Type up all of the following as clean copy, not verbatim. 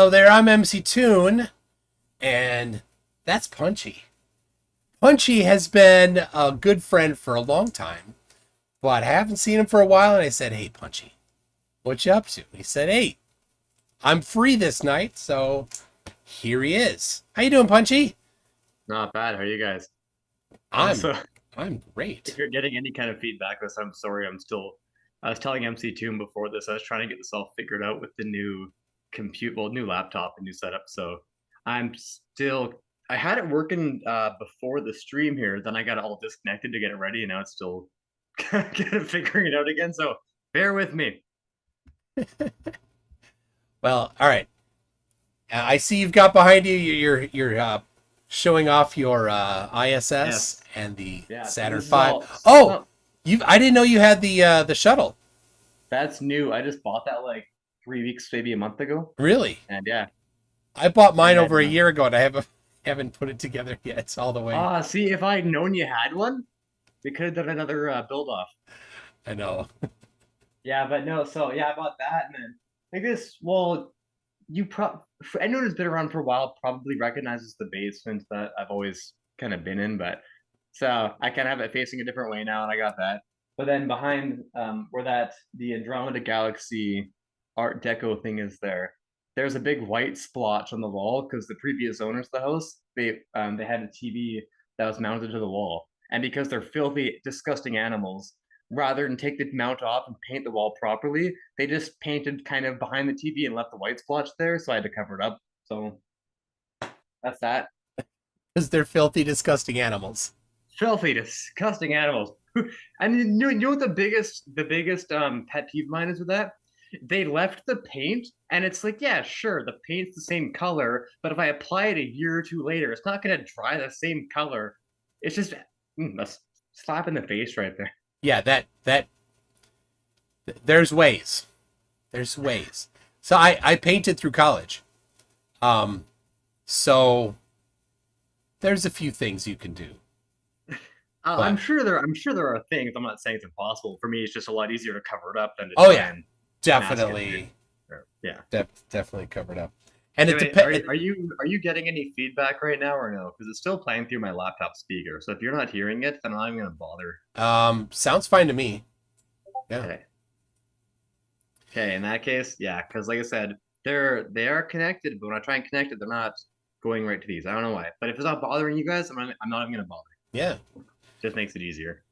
Hello there, I'm MC Toon, and that's Punchy. Punchy has been a good friend for a long time, but I haven't seen him for a while, and I said, hey, Punchy, what you up to? He said, hey, I'm free this night, so here he is. How you doing, Punchy? Not bad. How are you guys? I'm Also, I'm if great. you're getting any kind of feedback this, I'm sorry. I was telling MC Toon before this, I was trying to get this all figured out with the new new laptop and new setup. So I'm still, I had it working before the stream here. Then I got it all disconnected to get it ready. And now it's still kind of figuring it out again. So bear with me. Well, all right. I see you've got behind you. You're showing off your ISS Yes. and the Yeah. So Saturn this is V. all, Oh, you! I didn't know you had the shuttle. that's new. I just bought that like 3 weeks, maybe a month ago. Really? And yeah. I bought mine And over a then year ago, and haven't put it together yet. It's all the way. see, if I'd known you had one, we could have done another build off. I know. Yeah, but no, so yeah, I bought that, and then I guess, well, anyone who's been around for a while probably recognizes the basement that I've always kind of been in, but so I kind of have it facing a different way now, and I got that. But then behind where that the Andromeda Galaxy Art Deco thing is there's a big white splotch on the wall because the previous owners of the house they had a TV that was mounted to the wall, and because they're filthy, disgusting animals, rather than take the mount off and paint the wall properly, they just painted kind of behind the TV and left the white splotch there, so I had to cover it up. So that's that. Because they're filthy, disgusting animals. Filthy, disgusting animals. And you know what the biggest pet peeve of mine is with that? They left the paint, and it's like, yeah, sure, the paint's the same color, but if I apply it a year or two later, it's not gonna dry the same color. It's just a slap in the face right there. Yeah, that there's ways. There's ways. So I painted through college. Um, so there's a few things you can do. I'm But sure there are things. I'm not saying it's impossible. For me, it's just a lot easier to cover it up than to oh try yeah, and mask it. definitely, Yeah. definitely covered up. And it Anyway, depends. are you getting any feedback right now or no? Because it's still playing through my laptop speaker. So if you're not hearing it, then I'm not even gonna bother. Sounds fine to me. Yeah. Okay. Okay. In that case, yeah. Because like I said, they are connected, but when I try and connect it, they're not going right to these. I don't know why. But if it's not bothering you guys, I'm not even gonna bother. Yeah. Just makes it easier.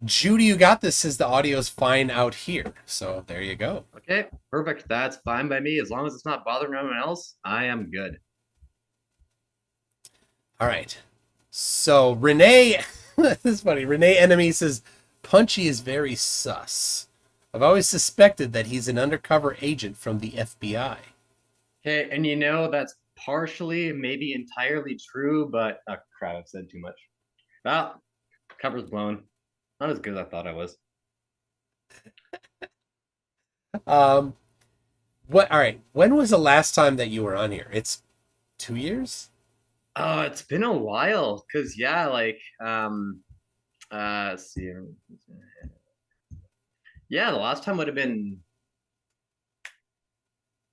Judy, you got this. Says the audio's fine out here. So there you go. Okay. Perfect. That's fine by me. As long as it's not bothering anyone else, I am good. All right. So Renee, this is funny. Renee Enemy says Punchy is very sus. I've always suspected that he's an undercover agent from the FBI. Okay, and that's partially, maybe entirely true, but crap, I've said too much. Well, cover's blown. Not as good as I thought I was. Um, what? All right. When was the last time that you were on here? It's 2 years. Oh, it's been a while, cause yeah, like let's see. Yeah, the last time would have been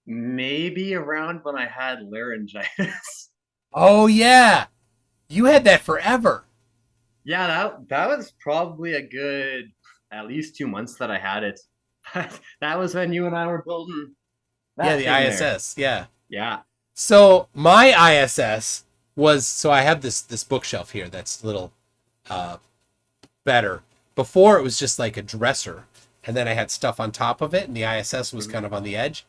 maybe around when I had laryngitis. Oh yeah, you had that forever. Yeah, that was probably a good at least 2 months that I had it. That was when you and I were building Yeah, that the thing there. ISS. Yeah. Yeah. So my ISS was I have this bookshelf here that's a little uh better. Before it was just like a dresser, and then I had stuff on top of it, and the ISS was kind of on the edge.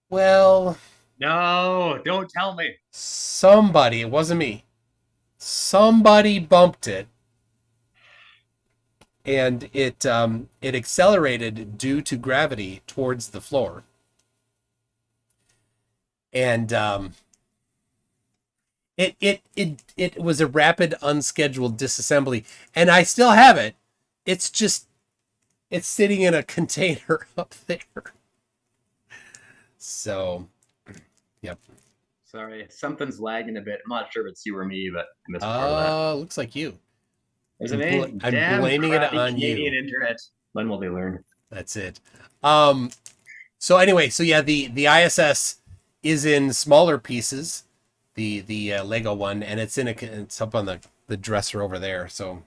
Well, No, don't tell me. somebody, it wasn't me, somebody bumped it, and it accelerated due to gravity towards the floor, and it was a rapid unscheduled disassembly, and I still have it. It's just it's sitting in a container up there. So, yep. Sorry, something's lagging a bit. I'm not sure if it's you or me, but I missed part of that. Looks like you. Is it me? I'm Damn blaming it crappy on Canadian you. internet. When will they learn? That's it. Um, So anyway, so yeah, the ISS is in smaller pieces, the Lego one, and it's up on the dresser over there. So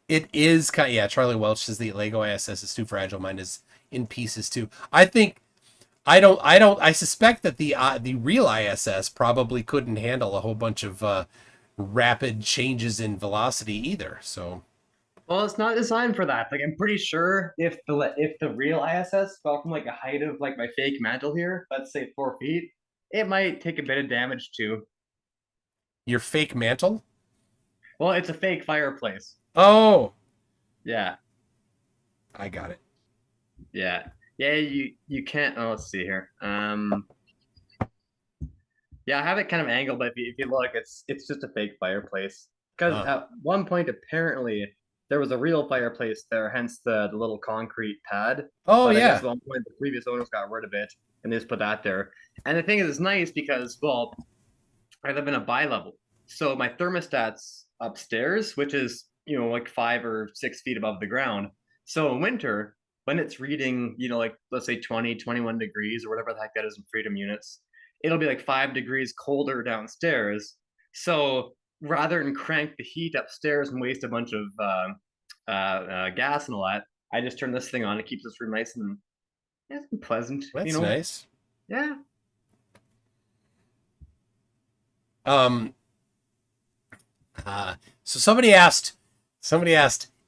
it is kind of, yeah. Charlie Welch says the Lego ISS is too fragile. Mine is in pieces too. I think I suspect that the real ISS probably couldn't handle a whole bunch of rapid changes in velocity either. So Well, it's not designed for that. Like, I'm pretty sure if the real ISS fell from like a height of like my fake mantle here, let's say 4 feet, it might take a bit of damage too. your fake mantle? Well, it's a fake fireplace. Oh, Yeah, I got it. yeah, yeah. You can't. Oh, let's see here. Yeah, I have it kind of angled, but if you look, it's just a fake fireplace. Because Uh, at one point, apparently, there was a real fireplace there, hence the little concrete pad. oh But I guess yeah. at one point, the previous owners got rid of it, and they just put that there. And the thing is, it's nice because, well, I live in a bi-level, so my thermostat's upstairs, which is like 5 or 6 feet above the ground. So in winter, when it's reading, like let's say 20, 21 degrees or whatever the heck that is in freedom units, it'll be like 5 degrees colder downstairs. So rather than crank the heat upstairs and waste a bunch of gas and all that, I just turn this thing on. It keeps this room nice and pleasant. That's nice. Yeah. Um, so somebody asked,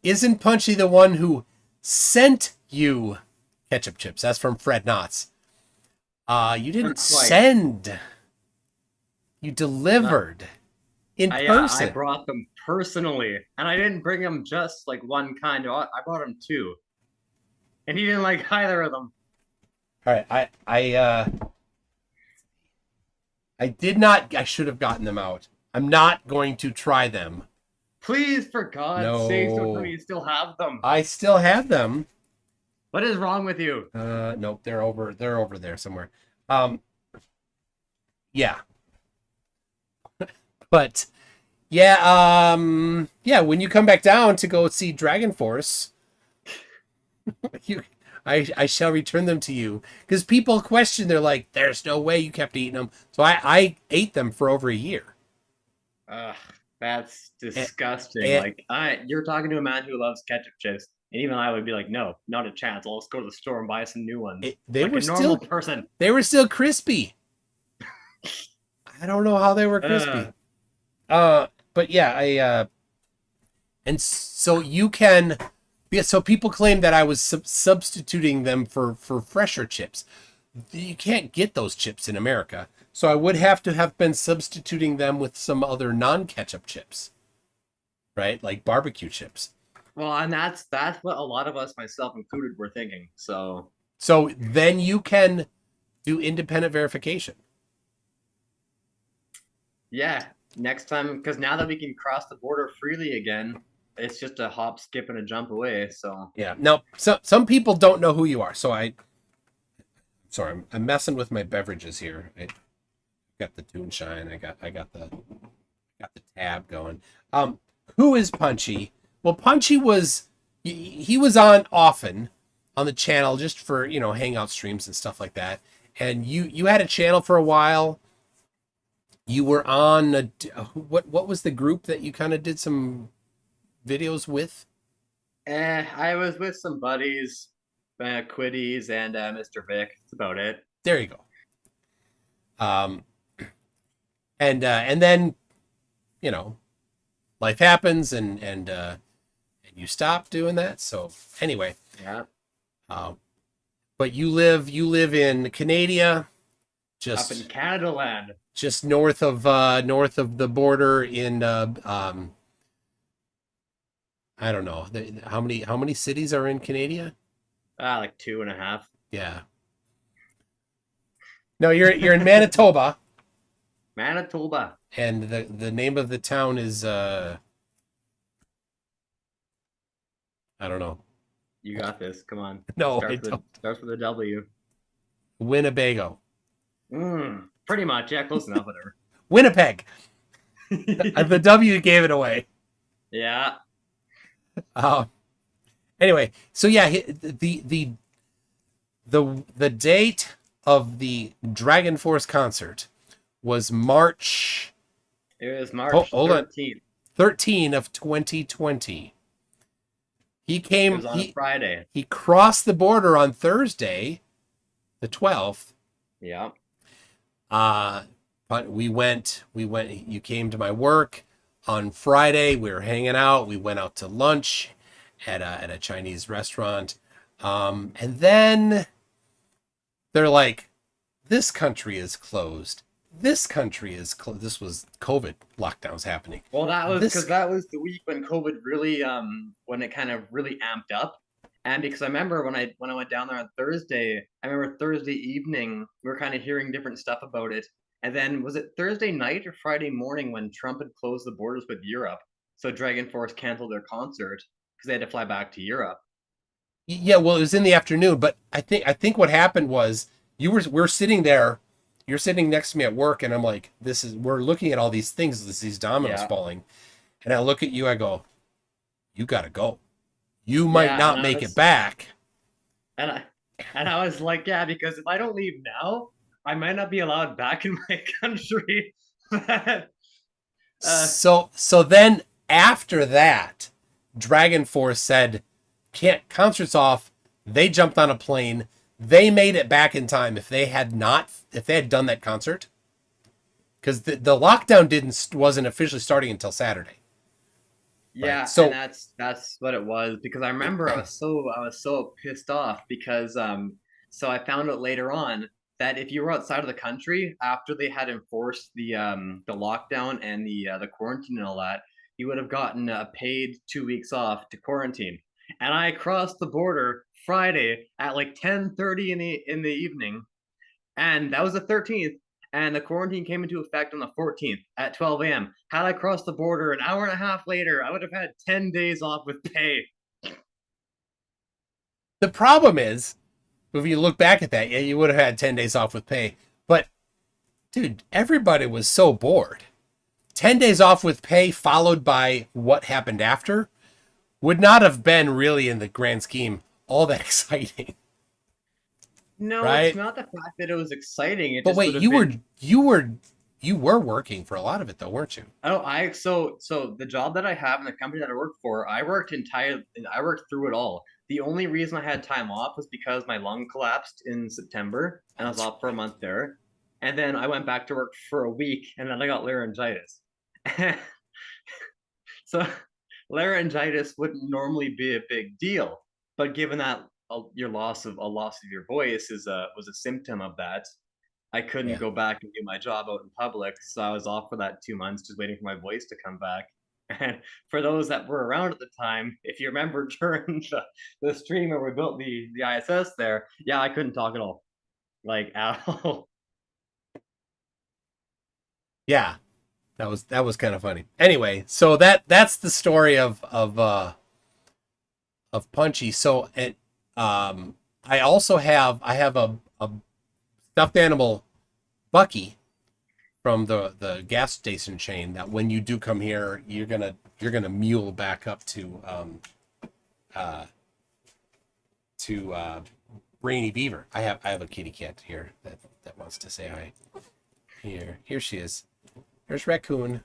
isn't Punchy the one who sent you ketchup chips? That's from Fred Knotts. You didn't Quite. send. You delivered in I person. brought them personally, and I didn't bring them just like one kind. I brought him two, and he didn't like either of them. All right, I did not. I should have gotten them out. I'm not going to try them. Please, for God's sake, don't tell me No, you still have them. I still have them. What is wrong with you? Nope, they're over. They're over there somewhere. Um, yeah, but yeah, yeah. When you come back down to go see Dragon Force, you, I shall return them to you because people question. They're like, "There's no way you kept eating them." So I ate them for over a year. Ugh, that's And, disgusting. and Like, you're talking to a man who loves ketchup chips, and even I would be like, no, not a chance. I'll just go to the store and buy some new ones, they like were a normal still person. crispy. I don't know how they were crispy. Uh, But yeah, and so you can, yeah, so people claim that I was substituting them for fresher chips. You can't get those chips in America. So I would have to have been substituting them with some other non-ketchup chips, right? Like barbecue chips. well, and that's what a lot of us, myself included, were thinking. So So then you can do independent verification. yeah, next time, because now that we can cross the border freely again, it's just a hop, skip, and a jump away. So Yeah. Now, some people don't know who you are. So sorry, I'm messing with my beverages here. I got the Toon Shine. I got the tab going. Who is Punchy? Well, Punchy he was on often on the channel just for hangout streams and stuff like that. And you had a channel for a while. You were on what was the group that you kind of did some videos with? I was with some buddies, Quiddies, and Mr. Vic. That's about it. There you go. Um, and then life happens and you stop doing that. So anyway, Yeah, but you live in Canada, up in just Canada land. north of the border in I don't know how many cities are in Canada? Like 2.5. Yeah. No, you're in Manitoba, Manitoba. and the name of the town is I don't know. You got this. Come on. No, I don't. Starts with a W. Winnebago. Pretty much. Yeah, close enough. Whatever. Winnipeg. The W gave it away. Yeah. Anyway, so yeah, the The date of the Dragon Force concert was March. It was March Hold on, 13th. 13 of 2020. He It came. was on a Friday. He crossed the border on Thursday, the 12th. Yeah. But we went. You came to my work on Friday. We were hanging out. We went out to lunch at a Chinese restaurant. And then they're like, this country is closed. This country is closed. This was COVID lockdowns happening. Well, that was because that was the week when COVID really, when it kind of really amped up. And because I remember when I went down there on Thursday, I remember Thursday evening we were kind of hearing different stuff about it. And then was it Thursday night or Friday morning when Trump had closed the borders with Europe? So Dragon Force canceled their concert because they had to fly back to Europe. Yeah, well, it was in the afternoon, but I think what happened was we're sitting there, you're sitting next to me at work, and I'm like, we're looking at all these things, these dominoes falling, and I look at you, I go, you gotta go, you might not make it back, and I was like, yeah, because if I don't leave now, I might not be allowed back in my country. So then after that, Dragon Force said, can't, concerts off. They jumped on a plane. They made it back in time. If they had done that concert, because the lockdown wasn't officially starting until Saturday. Yeah, right? So and that's what it was, because I remember I was so pissed off because so I found out later on that if you were outside of the country after they had enforced the lockdown and the quarantine and all that, you would have gotten a paid 2 weeks off to quarantine. And I crossed the border Friday at like 10:30 in the evening, and that was the 13th. And the quarantine came into effect on the 14th at 12 a.m. Had I crossed the border an hour and a half later, I would have had 10 days off with pay. the problem is, if you look back at that, yeah, you would have had 10 days off with pay. But dude, everybody was so bored. 10 days off with pay followed by what happened after would not have been really, in the grand scheme, all that exciting. No, right? It's not the fact that it was exciting. But wait, you were working for a lot of it though, weren't you? So the job that I have in the company that I work for, I worked through it all. The only reason I had time off was because my lung collapsed in September and I was off for a month there. And then I went back to work for a week and then I got laryngitis. So laryngitis wouldn't normally be a big deal, but given that your loss of your voice was a symptom of that, I couldn't go back and do my job out in public, so I was off for that 2 months, just waiting for my voice to come back. And for those that were around at the time, if you remember during the stream where we built the ISS there, yeah, I couldn't talk at all, like at all. Yeah, that was kind of funny. Anyway, so that's the story of Punchy. So it I also have a stuffed animal Bucky from the gas station chain that when you do come here, you're gonna mule back up to Rainy Beaver. I have a kitty cat here that wants to say hi. Here she is. There's Raccoon.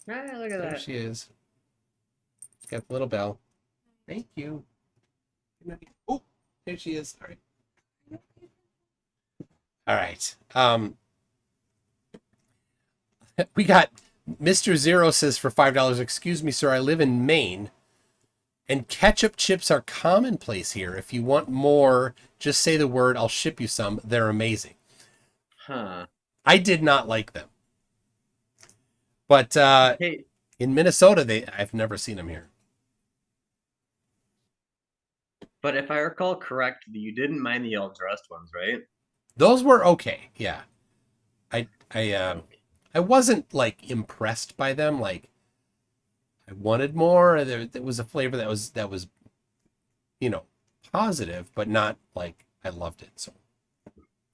Ah, look at There that. she is. Got the little bell. Thank you. Oh, there she is. All right. All right. We got Mr. Zero says for $5, excuse me, sir, I live in Maine, and ketchup chips are commonplace here. If you want more, just say the word. I'll ship you some. They're amazing. Huh. I did not like them. But Hey, in Minnesota, I've never seen them here. but if I recall correctly, you didn't mind the all dressed ones, right? Those were okay. Yeah. I wasn't like impressed by them. Like I wanted more. There was a flavor that was positive, but not like I loved it. So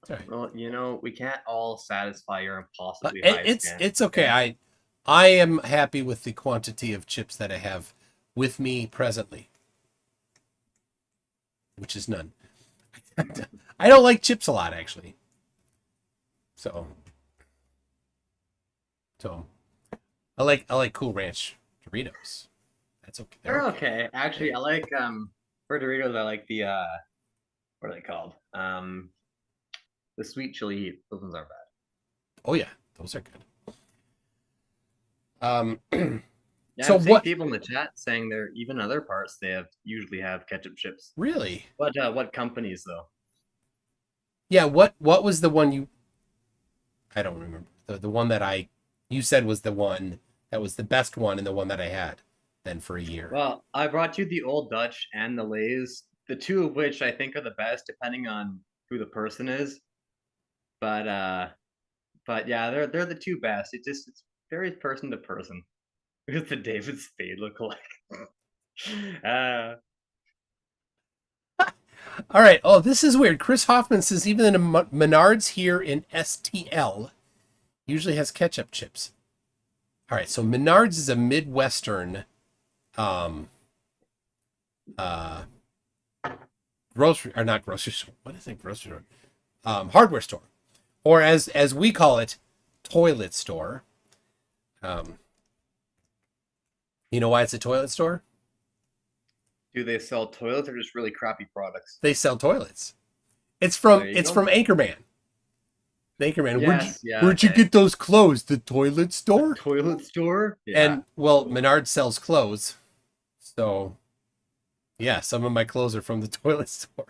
right. Well, we can't all satisfy your impossibly high standards. It's okay. I am happy with the quantity of chips that I have with me presently, which is none. I don't like chips a lot, actually. So I like Cool Ranch Doritos. That's okay. They're They're okay. okay. Actually, I like for Doritos. I like the what are they called? The sweet chili heat. Those ones aren't bad. Oh yeah, those are good. Yeah, So I'm seeing what? people in the chat saying there even other parts they usually have ketchup chips. Really? What companies though? Yeah. What was the one you? I don't remember the one that you said was the one that was the best one and the one that I had then for a year. Well, I brought you the Old Dutch and the Lay's, the two of which I think are the best, depending on who the person is. But yeah, they're the two best. It's very person to person. Who's the David Spade look like? uh, All right. Oh, this is weird. Chris Hoffman says even the Menards here in STL usually has ketchup chips. All right. So Menards is a Midwestern um uh grocery or not grocery store. What is it? Grocery store. Hardware store. Or as we call it, toilet store. Um you know why it's a toilet store? do they sell toilets or just really crappy products? They sell toilets. It's There you from go. Anchorman. Anchorman, Yes, yeah, where'd you okay. get those clothes? The toilet store? Toilet store? Yeah. And well, Menard sells clothes. So yeah, some of my clothes are from the toilet store.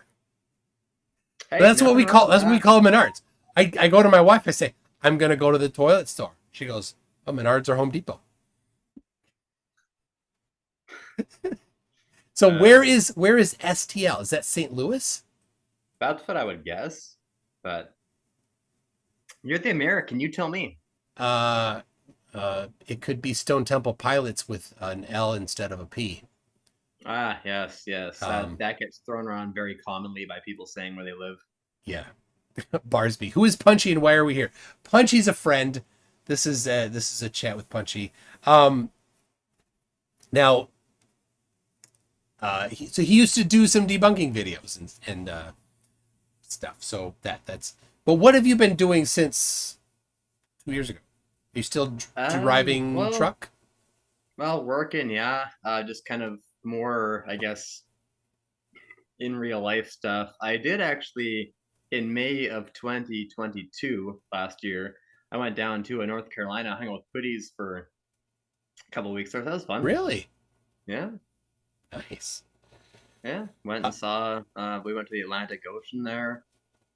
But Hey, nothing wrong with that's what we that. call Menards. I go to my wife, I say, I'm gonna go to the toilet store. She goes, oh, Menards or Home Depot. So Uh, where is STL? Is that St. Louis? that's what I would guess. But you're the American, you tell me. Uh it could be Stone Temple Pilots with an L instead of a P. Ah, yes, yes. Um, That gets thrown around very commonly by people saying where they live. yeah. Barsby. Who is Punchy and why are we here? Punchy's a friend. This is a chat with Punchy. Now so he used to do some debunking videos and stuff. So that's but what have you been doing since 2 years ago? Are you still driving Well, truck? working, yeah. Just kind of more, I guess, in real life stuff. I did actually in May of 2022 last year. I went down to North Carolina, hung out with Hoodies for a couple of weeks. So that was fun. Really? Yeah, Nice. yeah. Went and saw. We went to the Atlantic Ocean there.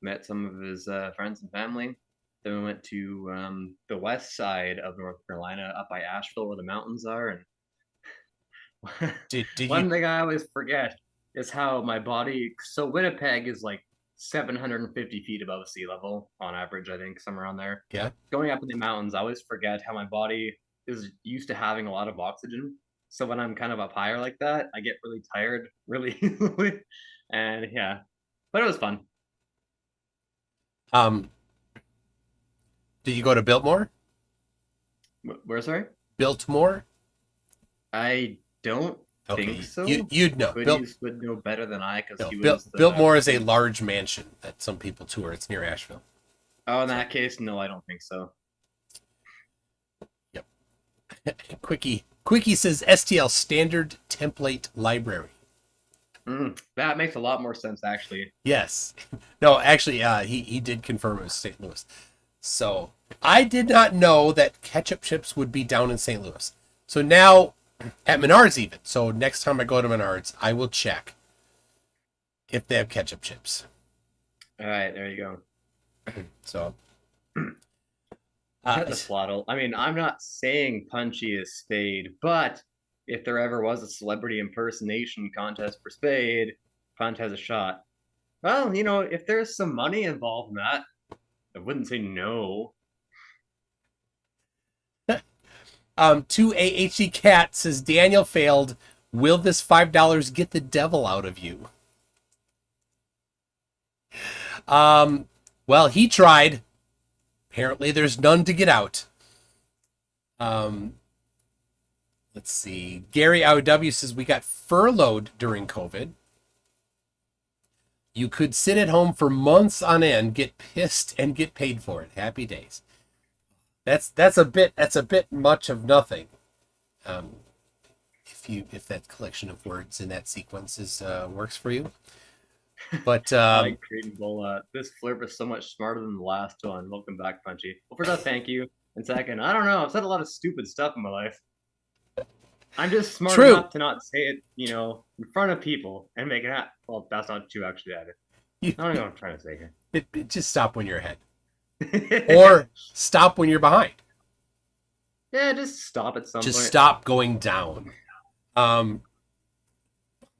Met some of his friends and family. Then we went to the west side of North Carolina, up by Asheville, where the mountains are. And Did you one thing I always forget is how my body. So Winnipeg is like 750 feet above sea level on average, I think, somewhere around there. yeah? Going up in the mountains, I always forget how my body is used to having a lot of oxygen. So when I'm kind of up higher like that, I get really tired really easily. And yeah, but it was fun. Um did you go to Biltmore? Where, sorry? Biltmore? I don't think Okay. so. You'd know. Hoodies would know better than I because No, he was the. Biltmore is a large mansion that some people tour. It's near Asheville. Oh, in that case, no, I don't think so. Yep. Quickie says STL standard template library. That makes a lot more sense, actually. Yes. No, actually, he did confirm it was St. Louis. So I did not know that ketchup chips would be down in St. Louis. So now at Menards even. So next time I go to Menards, I will check if they have ketchup chips. All right, there you go. So The Flattle. I mean, I'm not saying Punchy is Spade, but if there ever was a celebrity impersonation contest for Spade, Punch has a shot. Well, if there's some money involved in that, I wouldn't say no. 2AHD Cat says Daniel failed. Will this $5 get the devil out of you? Well, he tried. Apparently, there's none to get out. Let's see. Gary IOW says we got furloughed during COVID. You could sit at home for months on end, get pissed, and get paid for it. Happy days. That's a bit much of nothing. If that collection of words in that sequence works for you. But I like creating bull. This flip is so much smarter than the last one. Welcome back, Punchy. Well, first off, thank you. And second, I don't know. I've said a lot of stupid stuff in my life. I'm just smart True. enough to not say it, in front of people and make it happen. Well, that's not true, actually, either. I don't know what I'm trying to say here. Just stop when you're ahead. Or stop when you're behind. Yeah, just stop at some point. Just stop going down.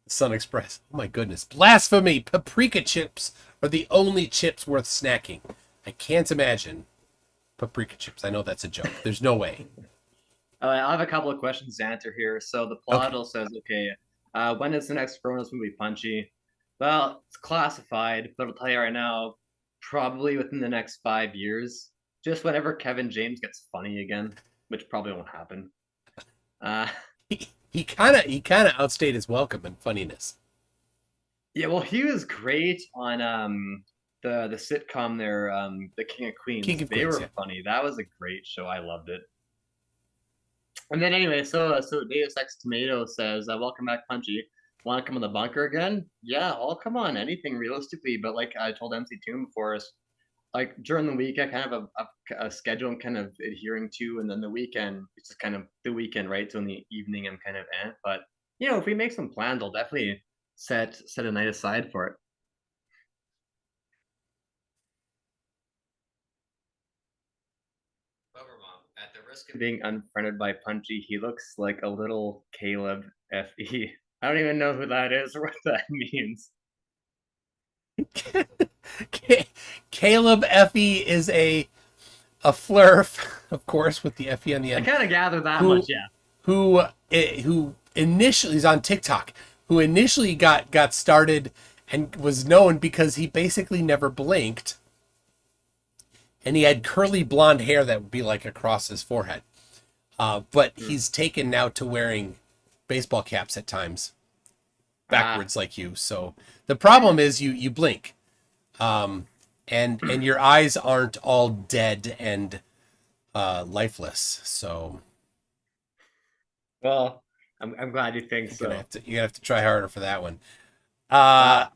Sun Express. Oh my goodness. Blasphemy. Paprika chips are the only chips worth snacking. I can't imagine paprika chips. I know that's a joke. There's no way. I have a couple of questions to answer here. So the Plottle says, okay, when is the next Cronus movie, Punchy? Well, it's classified, but I'll tell you right now, probably within the next 5 years. Just whenever Kevin James gets funny again, which probably won't happen. He kind of outstayed his welcome in funniness. Yeah, well, he was great on the sitcom there, The King of Queens. They were funny. That was a great show. I loved it. And then anyway, so Deus Ex Tomato says, "Welcome back, Punchy. Want to come in the bunker again? Yeah, I'll come on. Anything realistically, but like I told MC Toon before us, like during the week, I kind of have a schedule I'm kind of adhering to, and then the weekend, it's just kind of the weekend, right? So in the evening, I'm kind of but if we make some plans, I'll definitely set a night aside for it." At the risk of being unfriended by Punchy, he looks like a little Caleb Fe. I don't even know who that is or what that means. Caleb Fe is a flurf, of course, with the Fe on the end. I kind of gathered that much, yeah. Who initially is on TikTok, who initially got started and was known because he basically never blinked. And he had curly blonde hair that would be like across his forehead. But he's taken now to wearing baseball caps at times, backwards like you. So the problem is you blink, and your eyes aren't all dead and lifeless. So, well, I'm glad you think so. You're gonna have to try harder for that one. I'll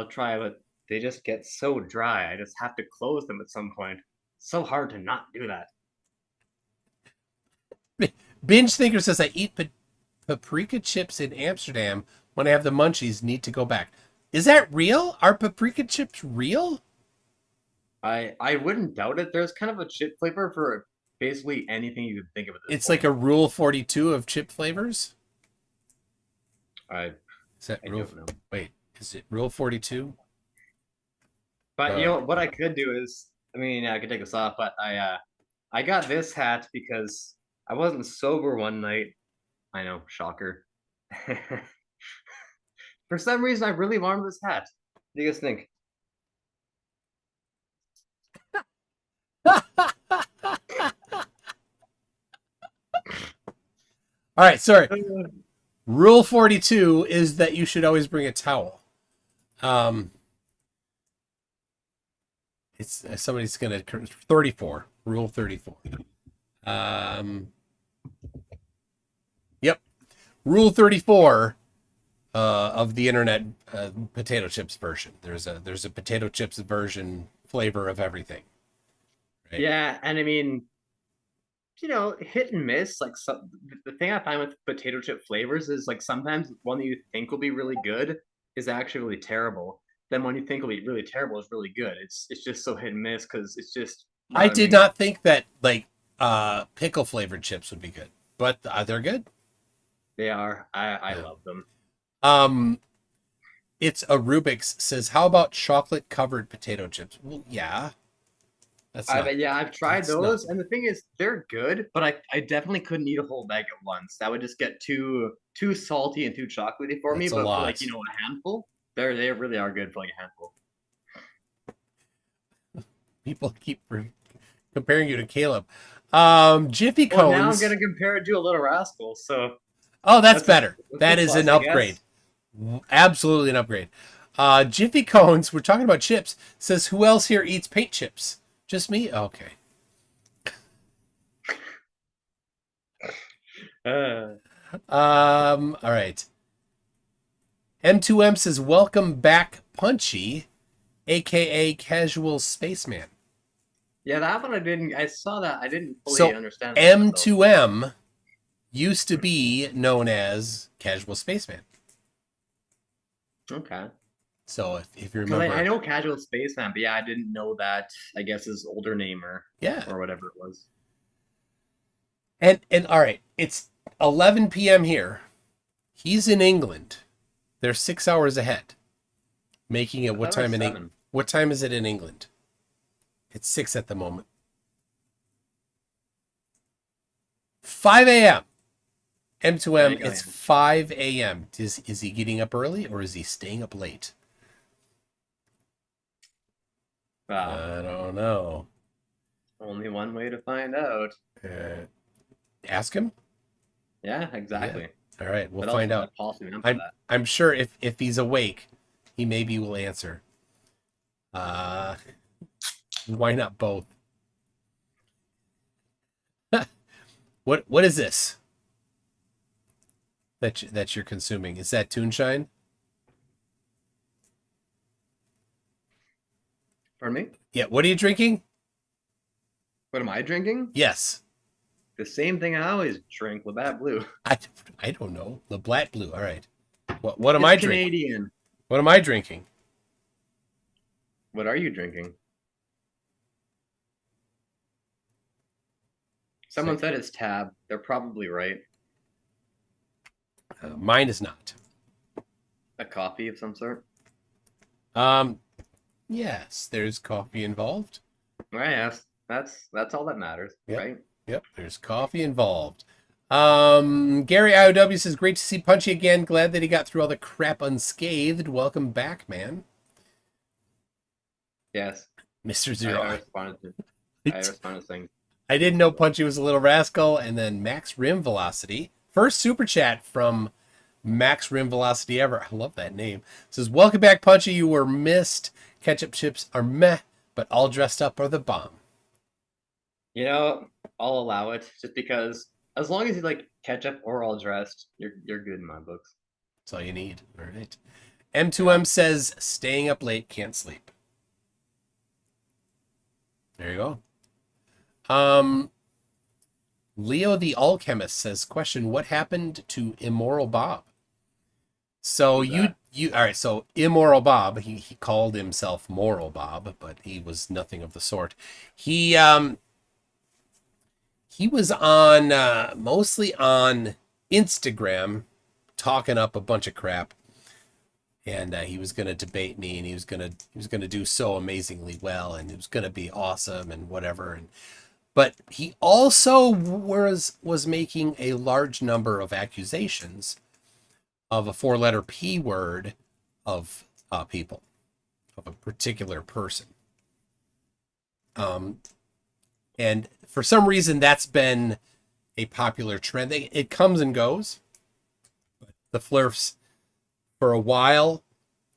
try, but they just get so dry. I just have to close them at some point. It's so hard to not do that. Binge Thinker says, I eat paprika chips in Amsterdam when I have the munchies. Need to go back. Is that real? Are paprika chips real? I wouldn't doubt it. There's kind of a chip flavor for basically anything you could think of. It's like a Rule 42 of chip flavors? Is that Rule? Wait, is it Rule 42? But what I could do is, I could take this off, but I got this hat because I wasn't sober one night. I know, shocker. For some reason, I really wanted this hat. What do you guys think? All right, sorry. Rule 42 is that you should always bring a towel. It's somebody's gonna 34. Rule 34. Yep. Rule 34 of the internet potato chips version. There's a potato chips version flavor of everything. Right? Yeah, and hit and miss. Like the thing I find with potato chip flavors is like sometimes one that you think will be really good is actually really terrible. Then one you think will be really terrible is really good. It's just so hit and miss because it's just. I did not think that like pickle flavored chips would be good, but they're good. They are. I love them. It's a Rubik's says, how about chocolate covered potato chips? Well, yeah. I've tried those, and the thing is, they're good, but I definitely couldn't eat a whole bag at once. That would just get too salty and too chocolatey for me. But for like a handful, they really are good for like a handful. People keep comparing you to Caleb. Jiffy Cones. Well, now I'm gonna compare it to a Little Rascal. So. Oh, that's better. That is an upgrade. Absolutely an upgrade. Jiffy Cones, we're talking about chips, says, who else here eats paint chips? Just me? Okay. All right. M2M says, welcome back, Punchy, aka Casual Spaceman. Yeah, that one I saw that. I didn't fully So understand it myself. M2M used to be known as Casual Spaceman. Okay. So if you Because remember, I know Casual Spaceman, but yeah, I didn't know that, I guess, his older name yeah. or whatever it was. And all right, it's 11 p.m. here. He's in England. They're 6 hours ahead, making it I what thought it time was in 7. what time is it in England? It's 6 at the moment. 5 a.m. There M2M, you go, it's Ian. 5 a.m. Is he getting up early or is he staying up late? Wow. I don't know. Only one way to find out. Ask him. Yeah, exactly. Yeah. All right, we'll What else find would I out. possibly answer I'm that? I'm sure if he's awake, he maybe will answer. Uh, why not both? What is this that you're consuming? Is that Toonshine? Pardon me? Yeah. What are you drinking? What am I drinking? Yes. The same thing I always drink, Labatt Blue. I I don't know. The Black Blue. All right. What am It's I drinking? Canadian. What am I drinking? What are you drinking? Someone said it's Tab. They're probably right. Mine is not. A coffee of some sort. Um. Yes. There's coffee involved. Right, yes. That's all that matters, Yep. right? Yep. There's coffee involved. Gary IOW says, great to see Punchy again. Glad that he got through all the crap unscathed. Welcome back, man. Yes. Mr. I Zero. responded saying I didn't know Punchy was a little rascal. And then Max Rim Velocity. First super chat from Max Rim Velocity ever. I love that name. Says, welcome back, Punchy. You were missed. Ketchup chips are meh, but all dressed up are the bomb. you know, I'll allow it just because as long as you like ketchup or all dressed, you're good in my books. That's all you need. All right. M2M says, staying up late, can't sleep. There you go. Leo the Alchemist says, question, what happened to Immoral Bob? So you all right, so Immoral Bob, he called himself Moral Bob, but he was nothing of the sort. He was on mostly on Instagram talking up a bunch of crap. And he was going to debate me, and he was going to do so amazingly well, and it was going to be awesome and whatever. And but he also was making a large number of accusations of a 4-letter P word of people, of a particular person. And for some reason, that's been a popular trend. It comes and goes. The Flurfs, for a while,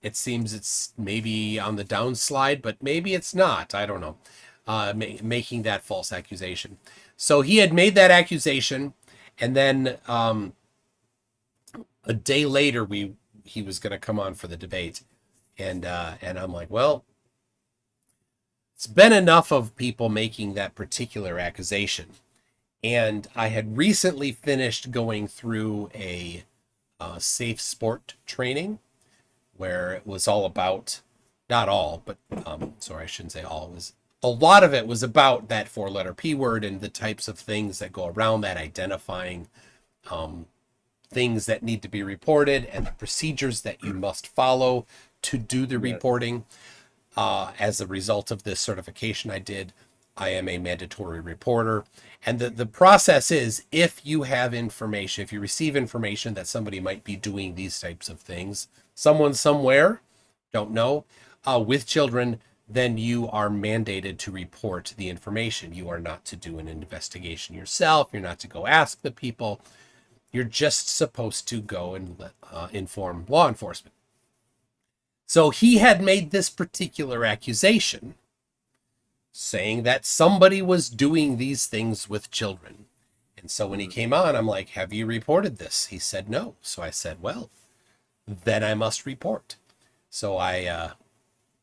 it seems it's maybe on the downslide, but maybe it's not. I don't know. Making that false accusation. So he had made that accusation, and then a day later, he was going to come on for the debate, and I'm like, well, it's been enough of people making that particular accusation, and I had recently finished going through a safe sport training where it was all about, not all, but sorry, I shouldn't say all. It was a lot of it was about that 4-letter P word and the types of things that go around that, identifying things that need to be reported and the procedures that you must follow to do the reporting. As a result of this certification I did, I am a mandatory reporter. And the process is, if you have information, if you receive information that somebody might be doing these types of things, someone somewhere, don't know, with children, then you are mandated to report the information. You are not to do an investigation yourself. You're not to go ask the people. You're just supposed to go and inform law enforcement. So he had made this particular accusation saying that somebody was doing these things with children. And so when he came on, I'm like, have you reported this? He said no. So I said, well, then I must report. So I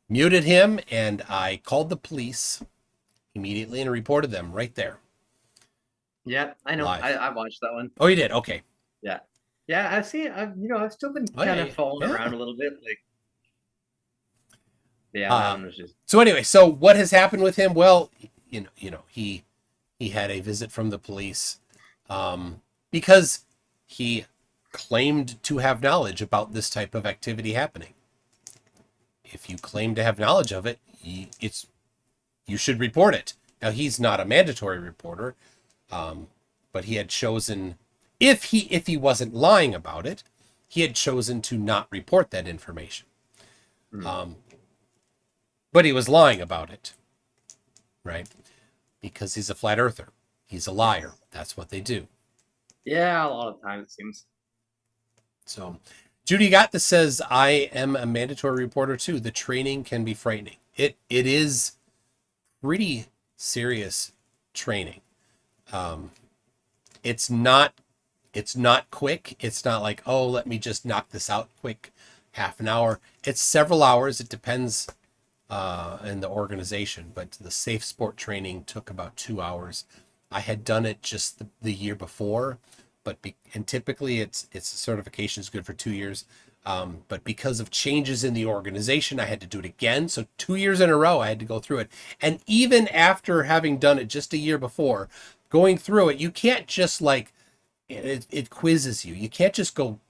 muted him and I called the police immediately and reported them right there. Yeah, I know. Live. I watched that one. Oh, you did? Okay. Yeah. Yeah, I've seen I've still been kind of falling around a little bit. Like, yeah, that one was just... So anyway, so what has happened with him? Well, he had a visit from the police because he claimed to have knowledge about this type of activity happening. If you claim to have knowledge of it, you should report it. Now, he's not a mandatory reporter, but he had chosen, if he wasn't lying about it, he had chosen to not report that information. But he was lying about it, right? Because he's a flat earther. He's a liar. That's what they do. Yeah, a lot of times it seems. So, Judy Gott that says, I am a mandatory reporter too. The training can be frightening. It is pretty serious training. It's not quick. It's not like, oh, let me just knock this out quick, half an hour. It's several hours. It depends in the organization, but the safe sport training took about 2 hours. I had done it just the year before, and typically it's certification is good for 2 years. But because of changes in the organization, I had to do it again. So 2 years in a row, I had to go through it. And even after having done it just a year before, going through it, you can't just it quizzes you. You can't just go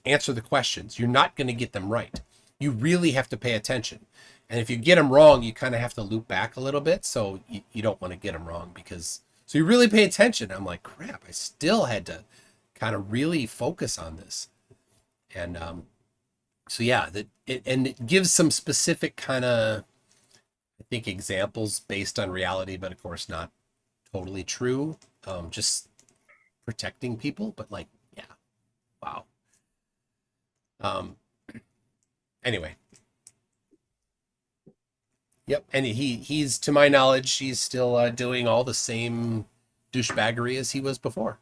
answer the questions. You're not going to get them right. You really have to pay attention. And if you get them wrong, you kind of have to loop back a little bit. So you don't want to get them wrong so you really pay attention. I'm like, crap, I still had to kind of really focus on this. And so yeah, it gives some specific kind of, I think, examples based on reality, but of course not totally true. Just protecting people, but yeah, wow. Anyway. Yep, and he's to my knowledge, he's still doing all the same douchebaggery as he was before.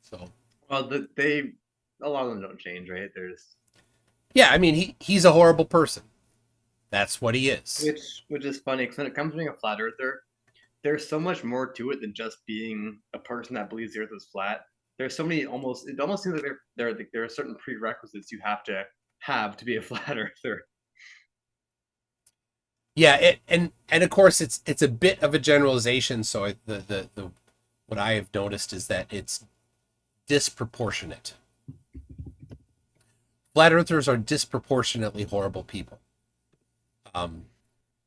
So, well, a lot of them don't change, right? There's... Yeah, I mean he's a horrible person. That's what he is. Which is funny because when it comes to being a flat earther, there's so much more to it than just being a person that believes the earth is flat. There's so many it almost seems like there are certain prerequisites you have to be a flat earther. Yeah, and of course it's a bit of a generalization. So the what I have noticed is that it's disproportionate. Flat earthers are disproportionately horrible people.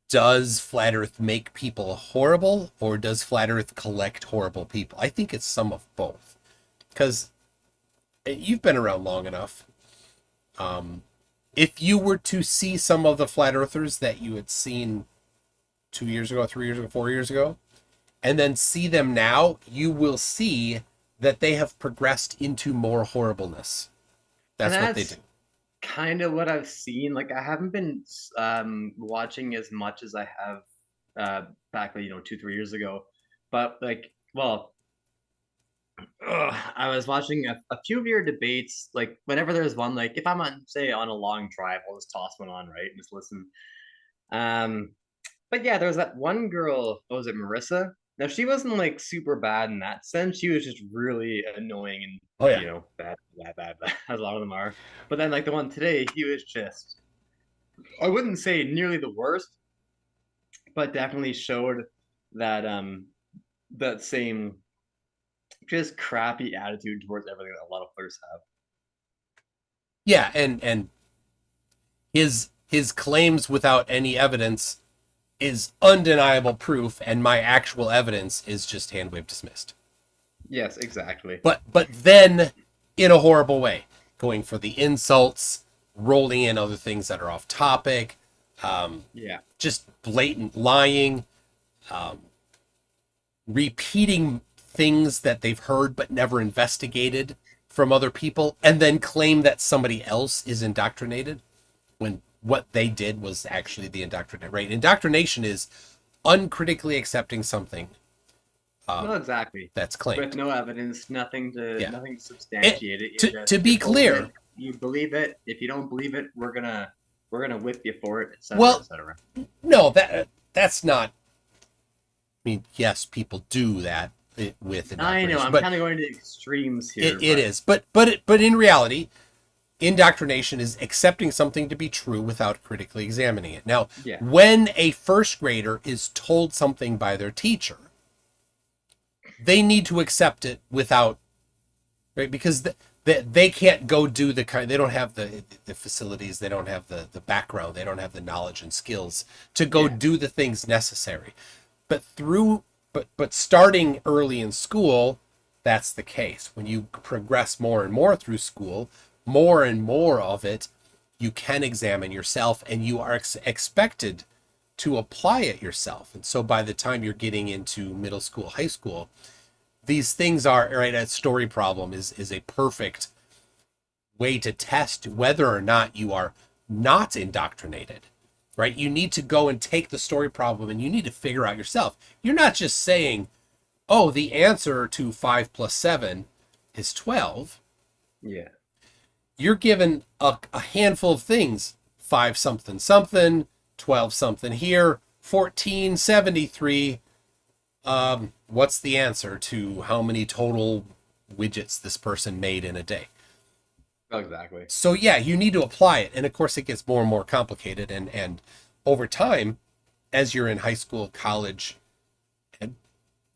Does Flat Earth make people horrible, or does Flat Earth collect horrible people? I think it's some of both. Because you've been around long enough. If you were to see some of the Flat Earthers that you had seen 2 years ago, 3 years ago, 4 years ago, and then see them now, you will see that they have progressed into more horribleness. That's what they do. Kind of what I've seen. Like, I haven't been watching as much as I have back 2-3 years ago, but I was watching a few of your debates. Like, whenever there's one, like if I'm on a long drive, I'll just toss one on, right, and just listen. But yeah, there was that one girl, what was it, Marissa? Now, she wasn't super bad in that sense. She was just really annoying and bad. As a lot of them are. But then the one today, he was just, I wouldn't say nearly the worst, but definitely showed that that same just crappy attitude towards everything that a lot of players have. Yeah, and his claims without any evidence is undeniable proof, and my actual evidence is just hand wave dismissed. Yes, exactly. But then in a horrible way, going for the insults, rolling in other things that are off topic, just blatant lying, repeating things that they've heard but never investigated. from other people and then claim that somebody else is indoctrinated when what they did was actually the indoctrination, right? Indoctrination is uncritically accepting something No, exactly. that's With claimed. no evidence, nothing to Yeah. nothing to substantiate it. You're To just be you're told clear, it, you believe it. If you don't believe it, we're gonna whip you for it, etc., well, etc. no, that's not. I mean, yes, people do that with I know indoctrination, I'm but kind of going to extremes here, it but is. But in reality, indoctrination is accepting something to be true without critically examining it. Now, yeah, when a first grader is told something by their teacher, they need to accept it without, right? Because they can't go do the kind, they don't have the facilities, they don't have the background, they don't have the knowledge and skills to go yeah, do the things necessary. But but starting early in school, that's the case. When you progress more and more through school, more and more of it, you can examine yourself and you are expected to apply it yourself. And so by the time you're getting into middle school, high school, these things are right. A story problem is a perfect way to test whether or not you are not indoctrinated, right? You need to go and take the story problem and you need to figure out yourself. You're not just saying, oh, the answer to 5 plus 7 is 12. yeah. You're given a handful of things: 5 something something, 12 something here, 1473. What's the answer to how many total widgets this person made in a day? Exactly. So yeah, you need to apply it, and of course it gets more and more complicated, and over time, as you're in high school, college, and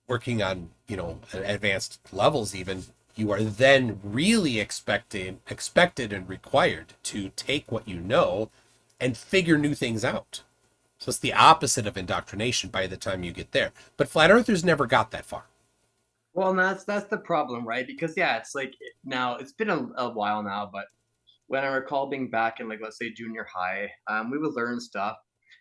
working on advanced levels, even, you are then really expected and required to take what you know and figure new things out. So it's the opposite of indoctrination by the time you get there. But flat earthers never got that far. Well, and that's the problem, right? Because yeah, it's like now it's been a while now, but when I recall being back in, like, let's say junior high, we would learn stuff,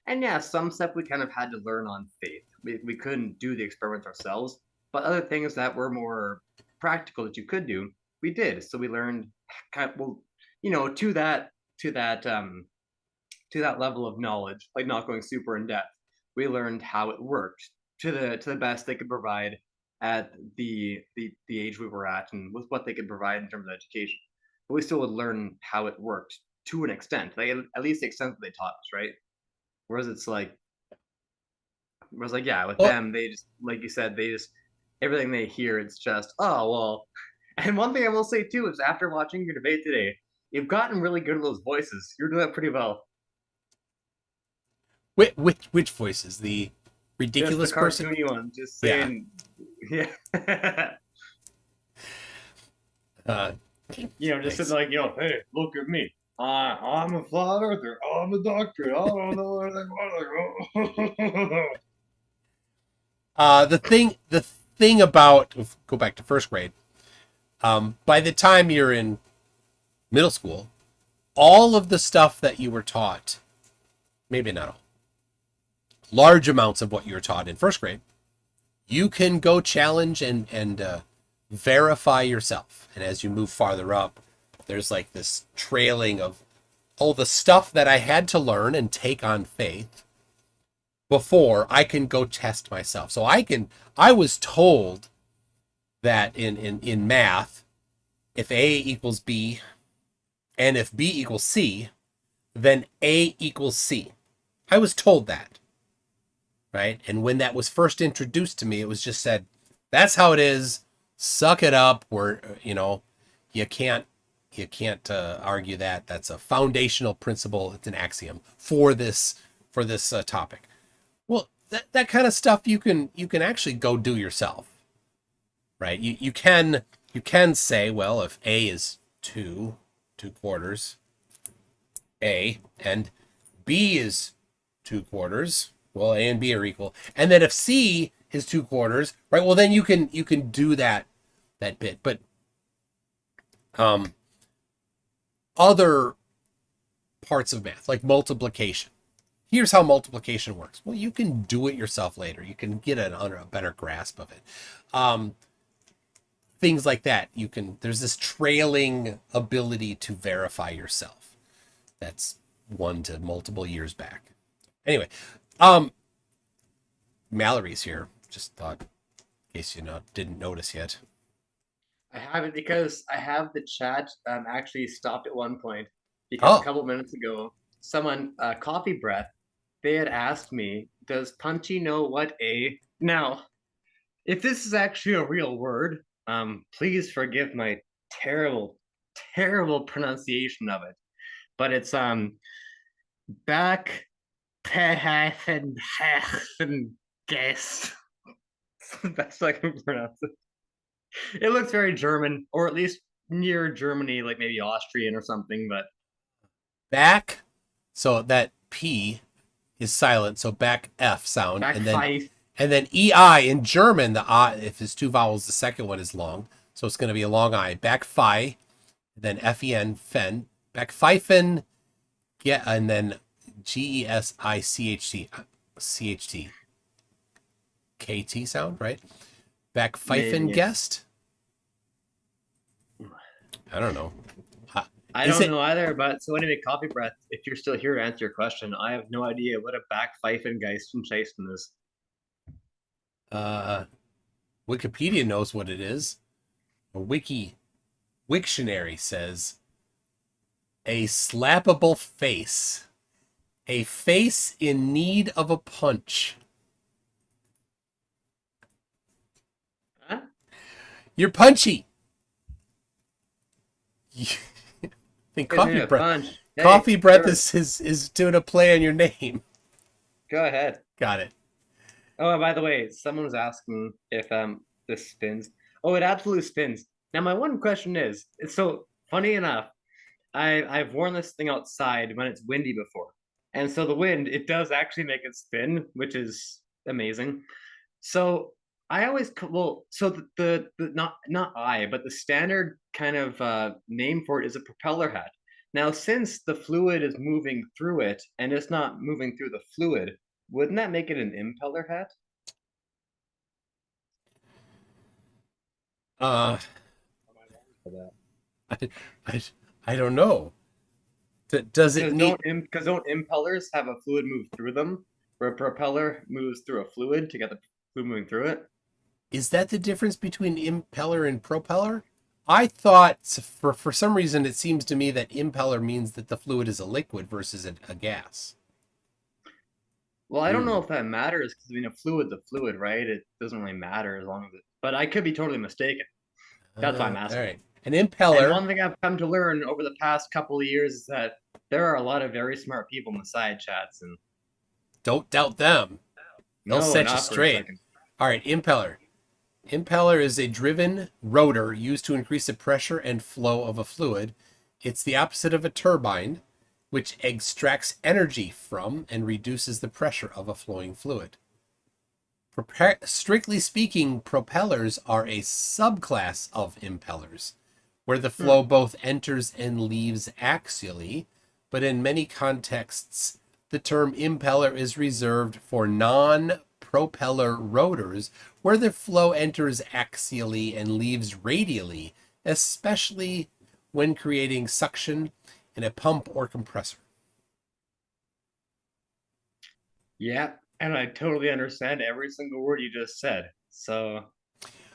and yeah, some stuff we kind of had to learn on faith. We couldn't do the experiments ourselves, but other things that were more practical that you could do, we did. So we learned kind of, well, to that to that level of knowledge, like not going super in depth. We learned how it worked to the best they could provide at the age we were at and with what they could provide in terms of education. But we still would learn how it worked to an extent, like at least the extent that they taught us, right? Whereas it's like, yeah, with Well, them, they just, like you said, they just, everything they hear, it's just, oh well. And one thing I will say too is after watching your debate today, you've gotten really good at those voices. You're doing that pretty well. which voices? The Just the ridiculous person? cartoony one, just Yeah. saying, yeah. Uh, Just Thanks. sitting like, hey, look at me. I'm a flat earther. I'm a doctor. I don't know anything. The thing about, go back to first grade. By the time you're in middle school, all of the stuff that you were taught, maybe not all, large amounts of what you were taught in first grade, you can go challenge and verify yourself. And as you move farther up, there's like this trailing of all the stuff that I had to learn and take on faith before I can go test myself. So I was told that in math, if A equals B and if B equals C, then A equals C. I was told that, right? And when that was first introduced to me, it was just said, that's how it is. Suck it up. You can't argue that. That's a foundational principle. It's an axiom for this topic. Well, that kind of stuff you can actually go do yourself, right? You can say, well, if A is 2 quarters, A, and B is 2 quarters, well, A and B are equal. And then if C is 2 quarters, right? Well, then you can do that bit. But other parts of math, like multiplication. Here's how multiplication works. Well, you can do it yourself later. You can get a better grasp of it. things like that. There's this trailing ability to verify yourself. That's 1 to multiple years back. Anyway, Mallory's here. Just thought, in case you didn't notice yet. I have it because I have the chat actually stopped at one point because a couple minutes ago, someone, Coffee Breath, they had asked me, does Punchy know what a... Now, if this is actually a real word, please forgive my terrible, terrible pronunciation of it. But it's back and guess. The best I can pronounce it. It looks very German, or at least near Germany, like maybe Austrian or something, but back, so that P is silent, so back F sound, back and then five. and then EI in German, the I, if it's 2 vowels, the second one is long, so it's going to be a long I. Back phi, then FEN, fen, back pfeifen, yeah, and then GESICHT, CHT, KT sound, right? Back pfeifen guest. I don't know. I don't know either, but so anyway, Coffee Breath, if you're still here to answer your question, I have no idea what a back pfeifen geist from Chasten is. Wikipedia knows what it is. A Wiktionary says a slappable face. A face in need of a punch. Huh? You're punchy. I think Coffee Breath. Hey, Coffee Breath is doing a play on your name. Go ahead. Got it. Oh, by the way, someone was asking if this spins. Oh, it absolutely spins. Now, my one question is, it's so funny enough, I've worn this thing outside when it's windy before. And so the wind, it does actually make it spin, which is amazing. So I always, well, so the not I, but the standard kind of name for it is a propeller hat. Now, since the fluid is moving through it and it's not moving through the fluid, wouldn't that make it an impeller hat? I don't know. Does it need... Because don't impellers have a fluid move through them, where a propeller moves through a fluid to get the fluid moving through it? Is that the difference between impeller and propeller? I thought, for some reason, it seems to me that impeller means that the fluid is a liquid versus a gas. Well, I don't know if that matters, because I mean, a fluid's a fluid, right? It doesn't really matter as long as it... But I could be totally mistaken. That's why I'm asking. All right. An impeller... And one thing I've come to learn over the past couple of years is that there are a lot of very smart people in the side chats, and... Don't doubt them. They'll set you straight. All right, impeller. Impeller is a driven rotor used to increase the pressure and flow of a fluid. It's the opposite of a turbine, which extracts energy from and reduces the pressure of a flowing fluid. Strictly speaking, propellers are a subclass of impellers, where the flow both enters and leaves axially, but in many contexts, the term impeller is reserved for non-propeller rotors, where the flow enters axially and leaves radially, especially when creating suction in a pump or compressor. Yeah, and I totally understand every single word you just said. So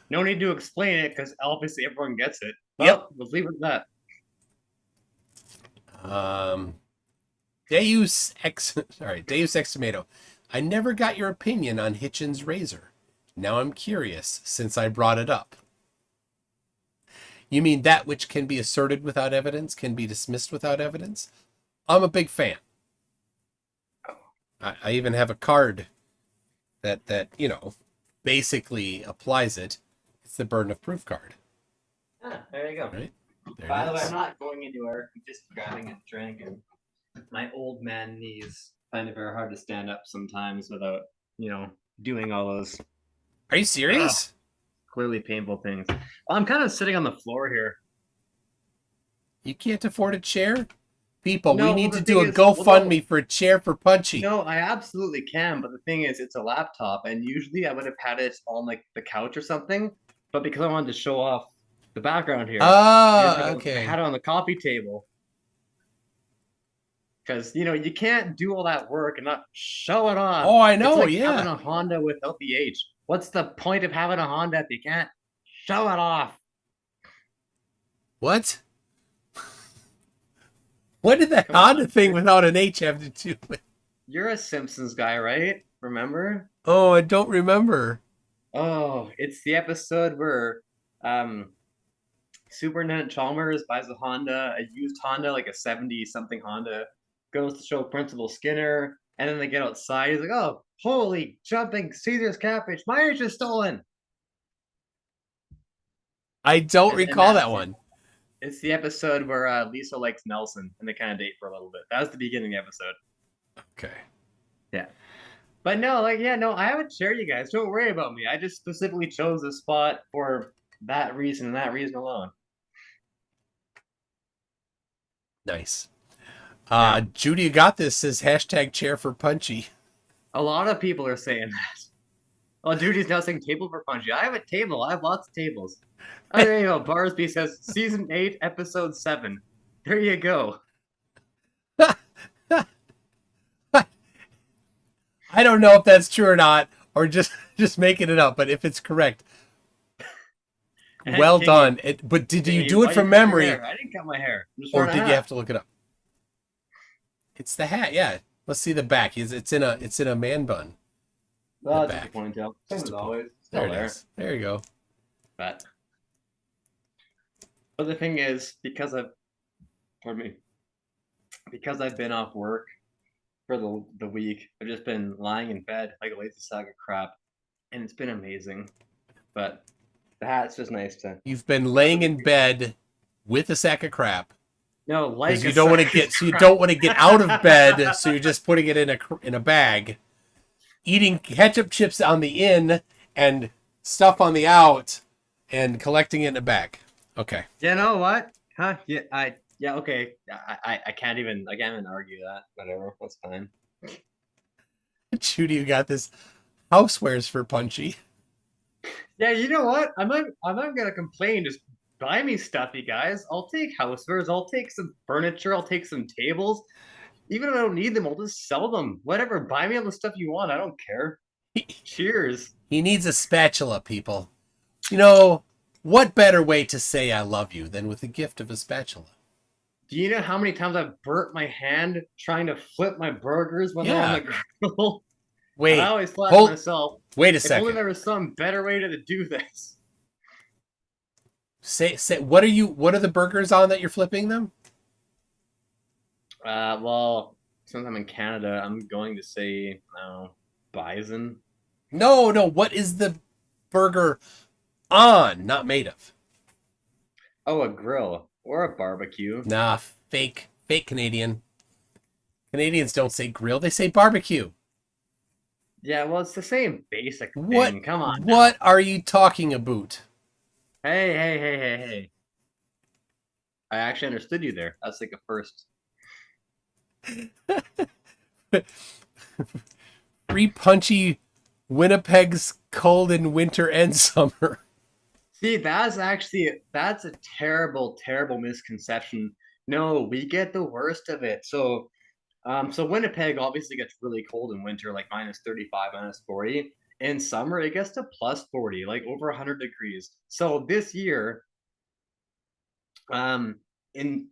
no need to explain it because obviously everyone gets it. Well, yep. We'll leave it at that. Deus Ex Tomato. I never got your opinion on Hitchens' razor. Now I'm curious since I brought it up. You mean that which can be asserted without evidence can be dismissed without evidence? I'm a big fan. I even have a card that basically applies it. It's the burden of proof card. Ah, there you go. Right? There By the way, I'm not going anywhere. I'm just grabbing a drink, and my old man knees find it very hard to stand up sometimes without, doing all those. Are you serious? Clearly painful things. Well, I'm kind of sitting on the floor here. You can't afford a chair? People, we need to do a GoFundMe for a chair for Punchy. No, I absolutely can, but the thing is, it's a laptop, and usually I would have had it on like the couch or something. But because I wanted to show off The background here. Oh, I okay. had it on the coffee table because you can't do all that work and not show it off. Oh, I It's know. like having Yeah. a Honda without the H. What's the point of having a Honda if you can't show it off? What? What did the Come on, Honda thing without an H have to do with? you're a Simpsons guy, right? Remember? Oh, I don't remember. Oh, it's the episode where um Superintendent Chalmers buys a Honda, a used Honda, like a 70 something Honda, goes to show Principal Skinner, and then they get outside. He's like, oh, holy jumping Caesar's catfish, mine is just stolen. I don't And recall that's that it. one. It's the episode where Lisa likes Nelson and they kind of date for a little bit. That was the beginning of the episode. Okay. Yeah. But no, like, yeah, no, I haven't shared you guys. Don't worry about me. I just specifically chose this spot for that reason and that reason alone. Nice. Yeah. Judy You Got This says hashtag chair for Punchy. A lot of people are saying that. Oh, Judy's now saying table for Punchy. I have a table. I have lots of tables. Oh, there you go. Barsby says season 8, episode 7. There you go. I don't know if that's true or not, or just making it up. But if it's correct, And well Kingy, done. But did you Kingy, do why it you from cut your memory, hair? I didn't cut my hair. I'm just or wearing a did you hat. have to look it up? It's the hat. Yeah. Let's see the back. It's in a man bun. Well, The it's just a back. ponytail. Same Just as a always. There Still it there. is. There you go. But the thing is, pardon me, because I've been off work for the week, I've just been lying in bed like a lazy sack of crap, and it's been amazing. But the hat's just nice to. You've been laying in bed with a sack of crap No, like because a you don't want to sack get of so you crap. don't want to get out of bed, so you're just putting it in a bag, eating ketchup chips on the in and stuff on the out, and collecting it in a bag. Okay. You know what? Huh? Yeah, okay. I can't even argue that. Whatever, that's fine. Judy, you got this. Housewares for Punchy. Yeah, you know what? I'm not gonna complain. Just buy me stuff, you guys. I'll take housewares. I'll take some furniture. I'll take some tables. Even if I don't need them, I'll just sell them. Whatever. Buy me all the stuff you want. I don't care. Cheers. He needs a spatula, people. You know, what better way to say I love you than with the gift of a spatula? Do you know how many times I've burnt my hand trying to flip my burgers when they're on Yeah. the grill? And Wait, I always thought to hold, myself, wait a if only second. there was some better way to do this. Say, what are the burgers on that you're flipping them? Well, since I'm in Canada, I'm going to say, I don't know, bison. No, no, what is the burger on, not made of? Oh, a grill or a barbecue. Nah, fake Canadian. Canadians don't say grill, they say barbecue. Yeah, well, it's the same basic What thing. Come on. what are you talking about? Hey. I actually understood you there. That's like a first. Free Punchy Winnipeg's cold in winter and summer. See, that's a terrible, terrible misconception. No, we get the worst of it. So Winnipeg obviously gets really cold in winter, like minus 35, minus 40. In summer, it gets to plus 40, like over 100 degrees. So this year, in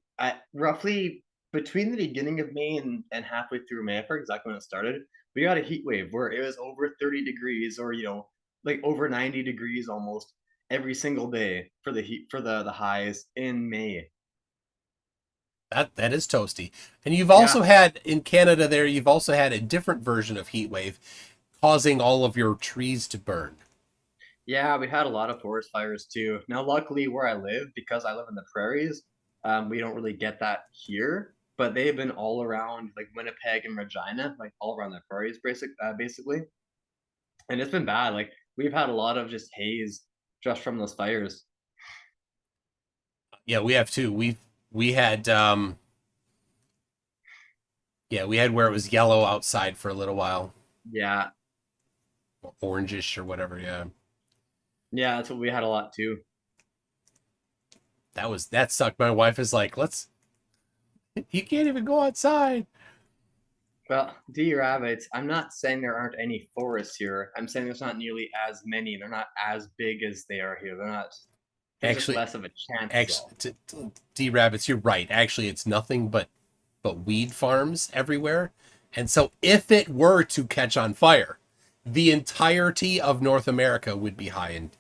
roughly between the beginning of May and halfway through May, I forget exactly when it started, we got a heat wave where it was over 30 degrees or, like over 90 degrees almost every single day for the heat for the highs in May. That is toasty. And you've also had in Canada there, you've also had a different version of heat wave causing all of your trees to burn. Yeah, we had a lot of forest fires too. Now, luckily, where I live, because I live in the prairies, we don't really get that here. But they've been all around, like Winnipeg and Regina, like all around the prairies, basically. And it's been bad. Like we've had a lot of just haze just from those fires. Yeah, we have too. We had yeah, we had where it was yellow outside for a little while. Yeah, Or orangish or whatever, yeah. yeah, that's what we had a lot too. that sucked. My wife is like, you can't even go outside. Well, D rabbits, I'm not saying there aren't any forests here. I'm saying there's not nearly as many. They're not as big as they are here. They're not. There's just Actually, less of a chance, actually, though. D rabbits, you're right. Actually, it's nothing but weed farms everywhere. And so if it were to catch on fire, the entirety of North America would be high in.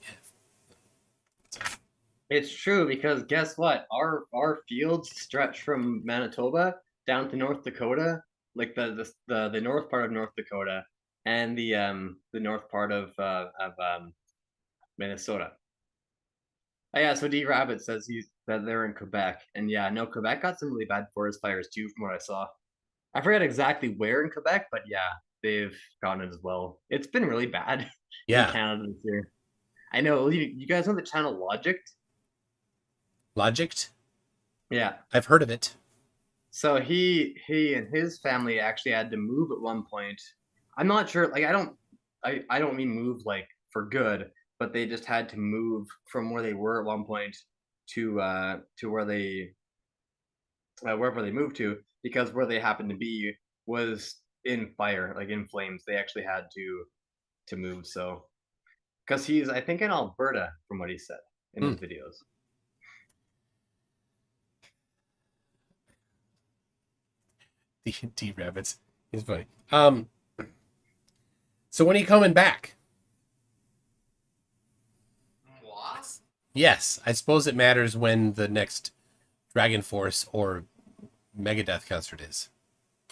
It's true because guess what? Our fields stretch from Manitoba down to North Dakota, like the north part of North Dakota, and the north part of Minnesota. Oh, yeah, so D Rabbit says that they're in Quebec, and yeah, no, Quebec got some really bad forest fires too, from what I saw. I forget exactly where in Quebec, but yeah, they've gotten it as well. It's been really bad in Yeah. Canada this year. I know you guys know the channel Logic? Logic? Yeah. I've heard of it. So he and his family actually had to move at one point. I'm not sure, like I don't mean move like for good, but they just had to move from where they were at one point to where they wherever they moved to, because where they happened to be was in fire, like in flames. They actually had to move. So because he's, I think, in Alberta from what he said in Hmm. his videos. D rabbits. He's funny. So when are you coming back? What? Yes, I suppose it matters when the next Dragon Force or Megadeth concert is.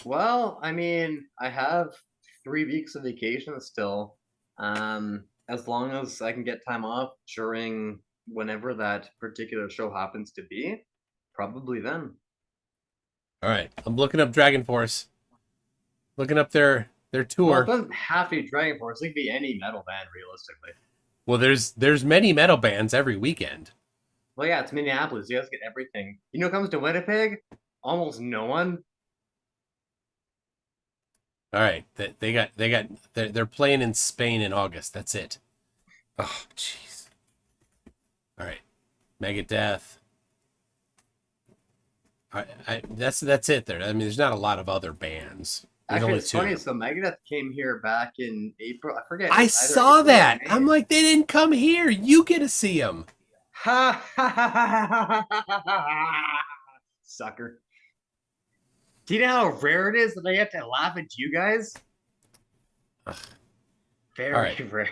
Well, I mean, I have 3 weeks of vacation still. As long as I can get time off during whenever that particular show happens to be, probably then. All right, I'm looking up Dragon Force, looking up their Well, it tour. doesn't have to be Dragon Force. It could be any metal band, realistically. Well, there's many metal bands every weekend. Well, yeah, it's Minneapolis. You guys get everything. You know, it comes to Winnipeg, almost no one. All right, they're playing in Spain in August. That's it. Oh, jeez. All right, Megadeth. That's it there. I mean, there's not a lot of other bands. There's Actually, only it's two. funny. So Megadeth came here back in April. I forget. It I was either saw April or that. I'm May. like, they didn't come here. You get to see them. Ha ha ha ha! Sucker. Do you know how rare it is that I have to laugh at you guys? Very right. rare.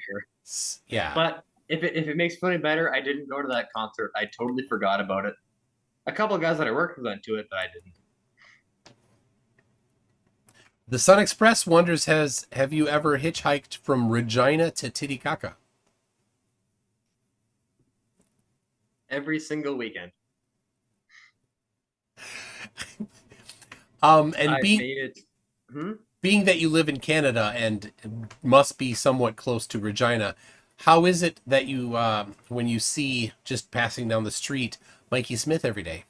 Yeah. But if it makes it any better, I didn't go to that concert. I totally forgot about it. A couple of guys that I worked with went to it, but I didn't. The Sun Express wonders, have you ever hitchhiked from Regina to Titicaca? Every single weekend. And I made it. being that you live in Canada and must be somewhat close to Regina, how is it that you when you see just passing down the street Mikey Smith every day?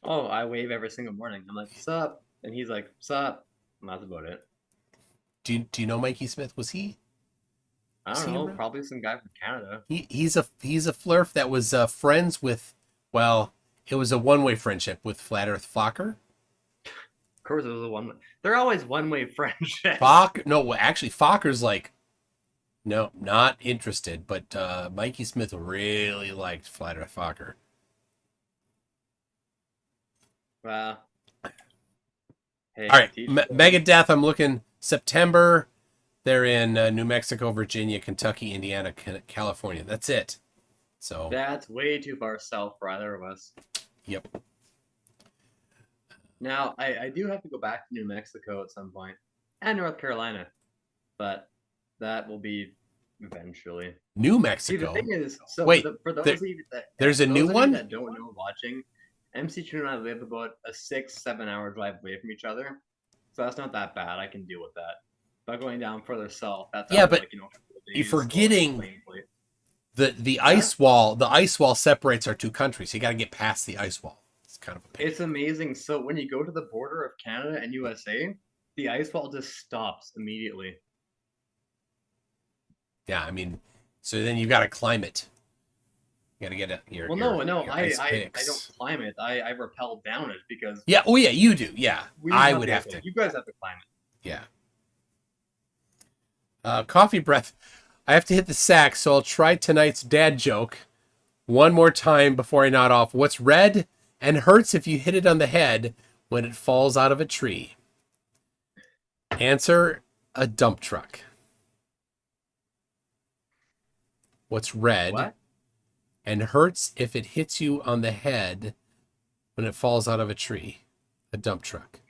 Oh, I wave every single morning. I'm like, "Sup?" And he's like, "Sup?" And that's about it. Do you know Mikey Smith? Was he? I Was don't he know. around? Probably some guy from Canada. He's a flurf that was friends with. Well, it was a one-way friendship with Flat Earth Fokker. Of course, it was a one. They're always one-way friendships. Fock, no, actually, Fokker's like, no, not interested. But Mikey Smith really liked Flat Earth Fokker. Well, hey, All right, teach their own. Megadeth. I'm looking September. They're in New Mexico, Virginia, Kentucky, Indiana, California. That's it. So, That's way too far south for either of us. yep. Now, I do have to go back to New Mexico at some point, and North Carolina, but that will be eventually. New See, the Mexico. thing is, so Wait, for those there- of you that there's a for new those of you one? that don't know watching, MC True and I live about a 6-7 hour drive away from each other, so that's not that bad. I can deal with that. But going down further south, that's Yeah, after, but like, a couple of you're days, or, like, forgetting plane flight. the ice wall. The ice wall separates our two countries. You got to get past the ice wall. It's kind of a pain. It's amazing. So when you go to the border of Canada and USA, the ice wall just stops immediately. Yeah, I mean, so then you've got to climb it. You gotta get it. Well, no, no, Your I, ice I don't picks. climb it. I rappel down it because Yeah. Oh yeah, you do. Yeah. we I have would the have ability. to. You guys have to climb it. Yeah. Coffee breath. I have to hit the sack, so I'll try tonight's dad joke one more time before I nod off. What's red and hurts if you hit it on the head when it falls out of a tree? Answer: a dump truck. What's red What? and hurts if it hits you on the head when it falls out of a tree? A dump truck.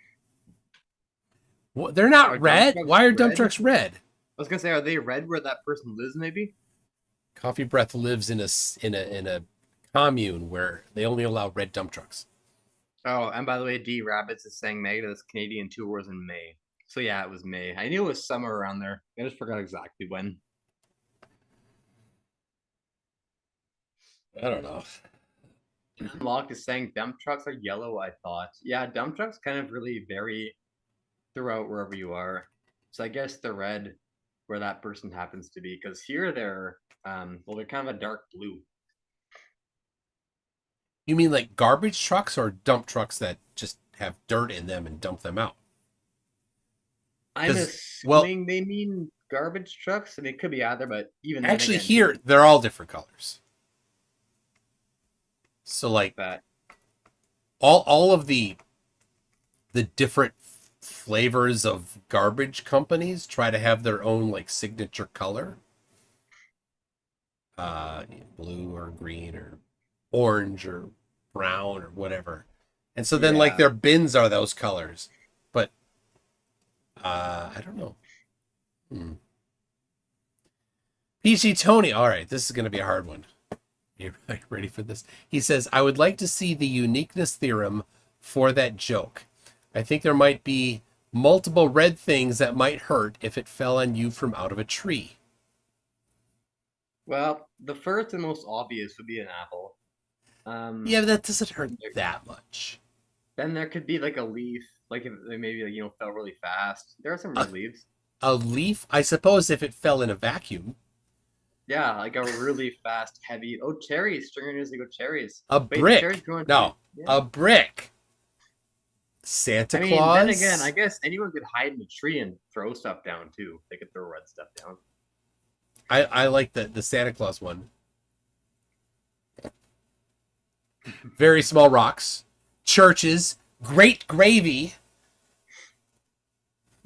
What? They're Are not dump red. trucks Why are dump red? trucks red? I was gonna say, are they red where that person lives? Maybe. Coffee Breath lives in a commune where they only allow red dump trucks. Oh, and by the way, D Rabbits is saying Megadeth's Canadian tour was in May. So yeah, it was May. I knew it was somewhere around there. I just forgot exactly when. I don't know. Unlocked is saying dump trucks are yellow, I thought. Yeah, dump trucks kind of really vary throughout wherever you are. So I guess the red where that person happens to be, because here they're well, they're kind of a dark blue. You mean like garbage trucks or dump trucks that just have dirt in them and dump them out? I'm 'Cause, well, assuming they mean garbage trucks. I mean, it could be either, but even then actually, again, here they're all different colors. So like that all of the different flavors of garbage companies try to have their own like signature color. Blue or green or orange or brown or whatever. And so then like yeah. their bins are those colors. But I don't know. PG Tony. All right, this is going to be a hard one. You ready for this? He says, I would like to see the uniqueness theorem for that joke. I think there might be multiple red things that might hurt if it fell on you from out of a tree. Well, the first and most obvious would be an apple. Yeah, but that doesn't hurt that much. Then there could be like a leaf, like if they maybe like, fell really fast. There are some red leaves. A leaf, I suppose, if it fell in a vacuum. Yeah, like a really fast, heavy. Oh, cherries! Stringer news to go cherries. A Wait, brick. cherries growing No, yeah. a brick. Santa I mean, Claus. then again, I guess anyone could hide in a tree and throw stuff down too. They could throw red stuff down. I like the Santa Claus one. Very small rocks. Churches. Great gravy.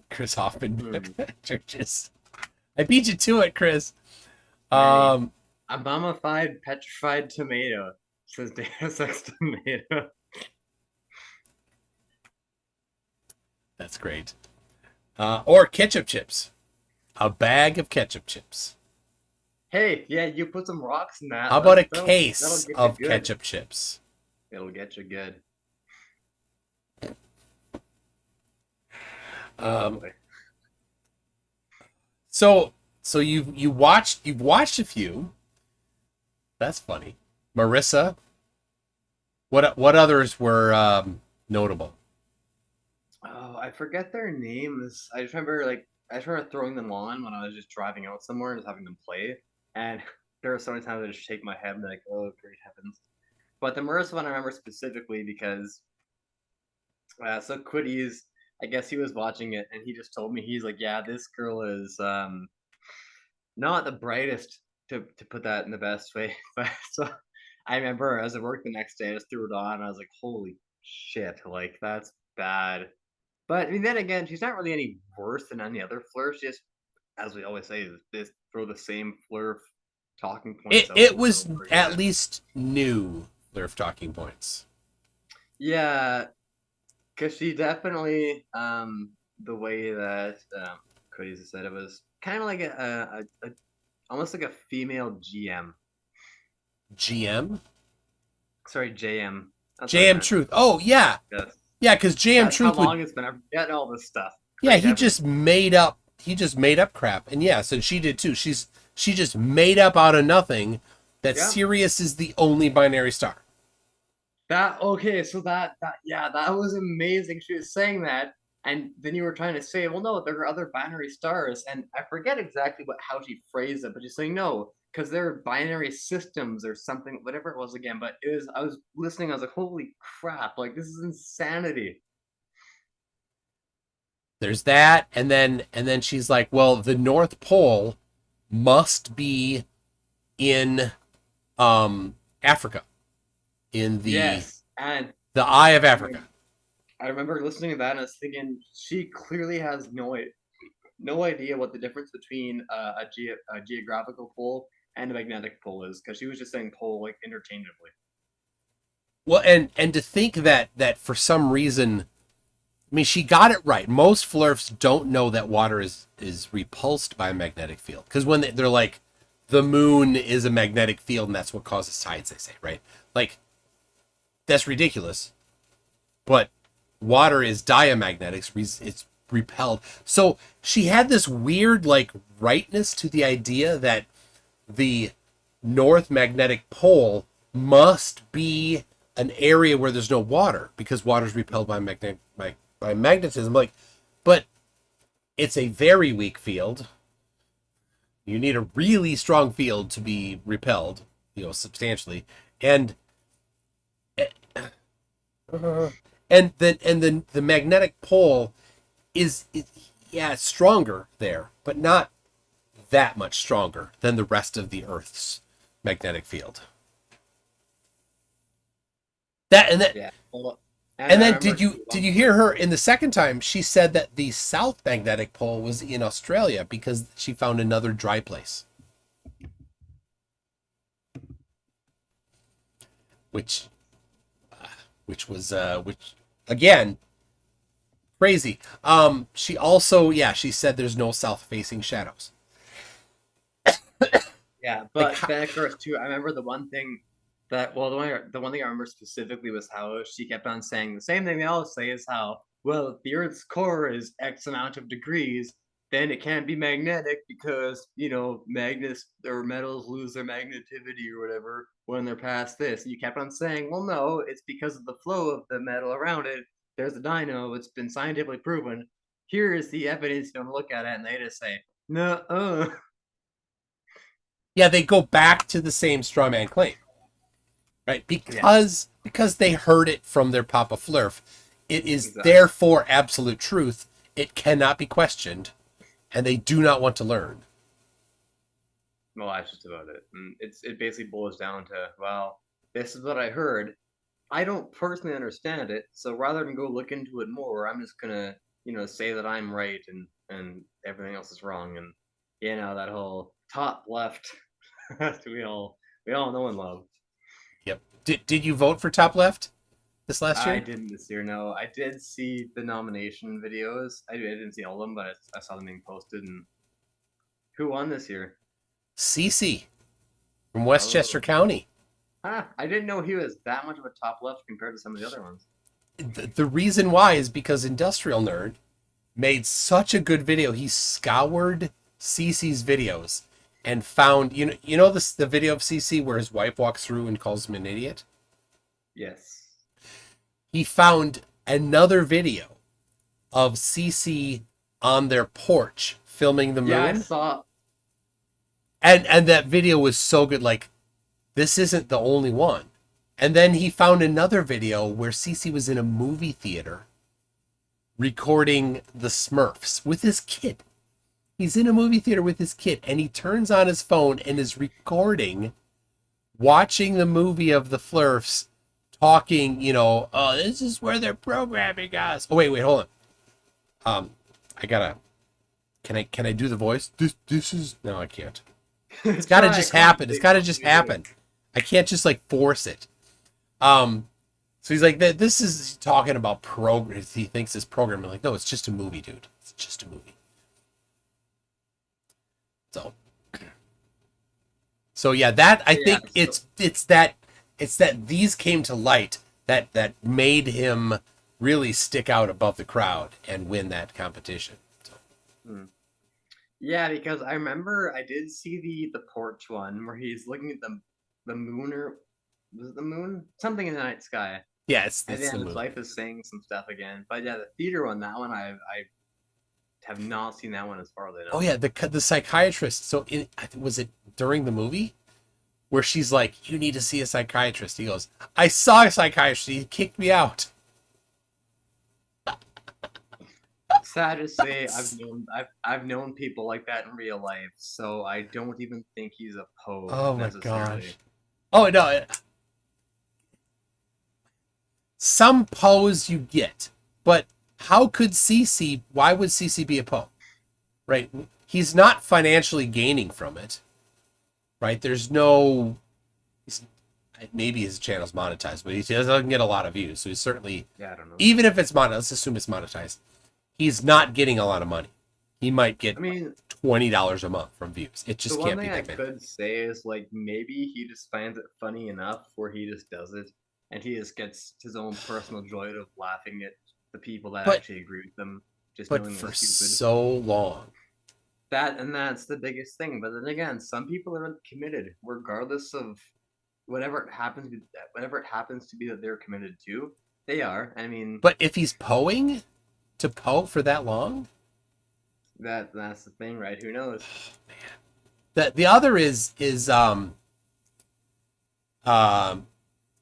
Chris Hoffman. Churches. I beat you to it, Chris. A mummified, petrified tomato, says Deus Ex Tomato. That's great. Or ketchup chips. A bag of ketchup chips. Hey, yeah, you put some rocks in that. How about a that'll case get of you good. ketchup chips? It'll get you good. So you've watched a few. That's funny. Marissa. What others were notable? Oh, I forget their names. I just remember throwing them on when I was just driving out somewhere and just having them play. And there are so many times I just shake my head and be like, oh, great heavens. But the Marissa one I remember specifically because so Quiddies, I guess he was watching it and he just told me, he's like, yeah, this girl is not the brightest to put that in the best way. But so I remember as I worked the next day, I just threw it on and I was like, holy shit, like that's bad. But I mean, then again, she's not really any worse than any other flirt. She just, as we always say, is throw the same flirt talking points. It was at least new Flurf talking points. Yeah, because she definitely the way that Cody said, it was kind of like a almost like a female GM. GM? Sorry, JM. That's JM Truth. Oh yeah. Yes. Yeah, because JM That's Truth how long it's been. I'm getting all this stuff. Yeah, he just made up crap. And yeah, so she did too. She just made up out of nothing that Sirius is the only binary star. That was amazing. She was saying that, and then you were trying to say, well, no, there are other binary stars, and I forget exactly how she phrased it, but she's saying, no, because they're binary systems or something, whatever it was again. But it was, I was listening, I was like, holy crap, like this is insanity. There's that, and then she's like, well, the North Pole must be in Africa, in Yes, and the eye of Africa. I remember listening to that and I was thinking she clearly has no idea what the difference between a geographical pole and a magnetic pole is, because she was just saying pole like interchangeably. Well, and to think that for some reason, I mean, she got it right. Most flurfs don't know that water is repulsed by a magnetic field, because when they're like, the moon is a magnetic field and that's what causes tides, they say, right? Like, that's ridiculous. But water is diamagnetics. It's repelled. So she had this weird like rightness to the idea that the north magnetic pole must be an area where there's no water because water is repelled by magnetism. Like, but it's a very weak field. You need a really strong field to be repelled, substantially, and then the magnetic pole is yeah, it's stronger there, but not that much stronger than the rest of the Earth's magnetic field. That and that Yeah. and I then remember did you hear her in the second time? She said that the south magnetic pole was in Australia because she found another dry place, which which again crazy. She also, yeah, she said there's no south facing shadows. Yeah, Like, but then of course too, I remember the one thing that the one thing I remember specifically was how she kept on saying the same thing they all say is how, well, if the Earth's core is X amount of degrees, then it can't be magnetic because magnets or metals lose their magnetivity or whatever when they're past this. And you kept on saying, well, no, it's because of the flow of the metal around it. There's a dyno. It's been scientifically proven. Here is the evidence. You don't look at it, and they just say, no. yeah, they go back to the same straw man claim, right? Yeah, Because they heard it from their Papa Flurf. It is exactly. therefore absolute truth. It cannot be questioned, and they do not want to learn. Well, that's just about it. And it basically boils down to, well, this is what I heard. I don't personally understand it, so rather than go look into it more, I'm just gonna, say that I'm right and everything else is wrong. And that whole top left that we all know and love. Yep. Did you vote for top left this last I year? didn't this year. No, I did see the nomination videos. I didn't see all of them, but I saw them being posted. And who won this year? Cece from Westchester Oh, County. I didn't know he was that much of a top left compared to some of the other ones. The reason why is because Industrial Nerd made such a good video. He scoured Cece's videos and found this the video of CC where his wife walks through and calls him an idiot. Yes. He found another video of CC on their porch filming the Yeah, I moon, saw. and that video was so good. Like, this isn't the only one. And then he found another video where CC was in a movie theater recording the Smurfs with his kid. He's in a movie theater with his kid, and he turns on his phone and is recording, watching the movie of the Flurfs, talking, oh, this is where they're programming us. Oh, wait, hold on. I gotta. Can I do the voice? This is no, I can't. It's gotta Try, just come on, happen. It's gotta just you do it. happen. I can't just like force it. So he's like, this is talking about program. He thinks it's programming. Like, no, it's just a movie, dude. It's just a movie. So, so yeah, that I Yeah, think so it's that these came to light that made him really stick out above the crowd and win that competition. So, hmm. Yeah, because I remember I did see the porch one where he's looking at the moon, or was it the moon? Something in the night sky. yeah, And it's then the his moon. wife is saying some stuff again. But yeah, the theater one, that one I have not seen that one as far as I know. Oh yeah, the psychiatrist. So was it during the movie where she's like, "You need to see a psychiatrist." He goes, "I saw a psychiatrist. He kicked me out." Sad to say, I've known people like that in real life, so I don't even think he's a Poe Oh my necessarily. gosh. Oh no. Some Poes you get, but how could CC? Why would CC be a Poe? Right? He's not financially gaining from it. Right? There's no. Maybe his channel's monetized, but he doesn't get a lot of views. So he's certainly, Yeah, I don't know. even if it's monetized, let's assume it's monetized. He's not getting a lot of money. He might get I mean, $20 a month from views. It the just one can't be thing I that many. could say is like maybe he just finds it funny enough where he just does it, and he just gets his own personal joy of laughing at the people that But actually agree with them, just but knowing for they're stupid. so long. That's the biggest thing. But then again, some people are committed, regardless of whatever it happens to be that they're committed to. They are. I mean, But if he's poeing to Poe for that long, that's the thing, right? Who knows? the other is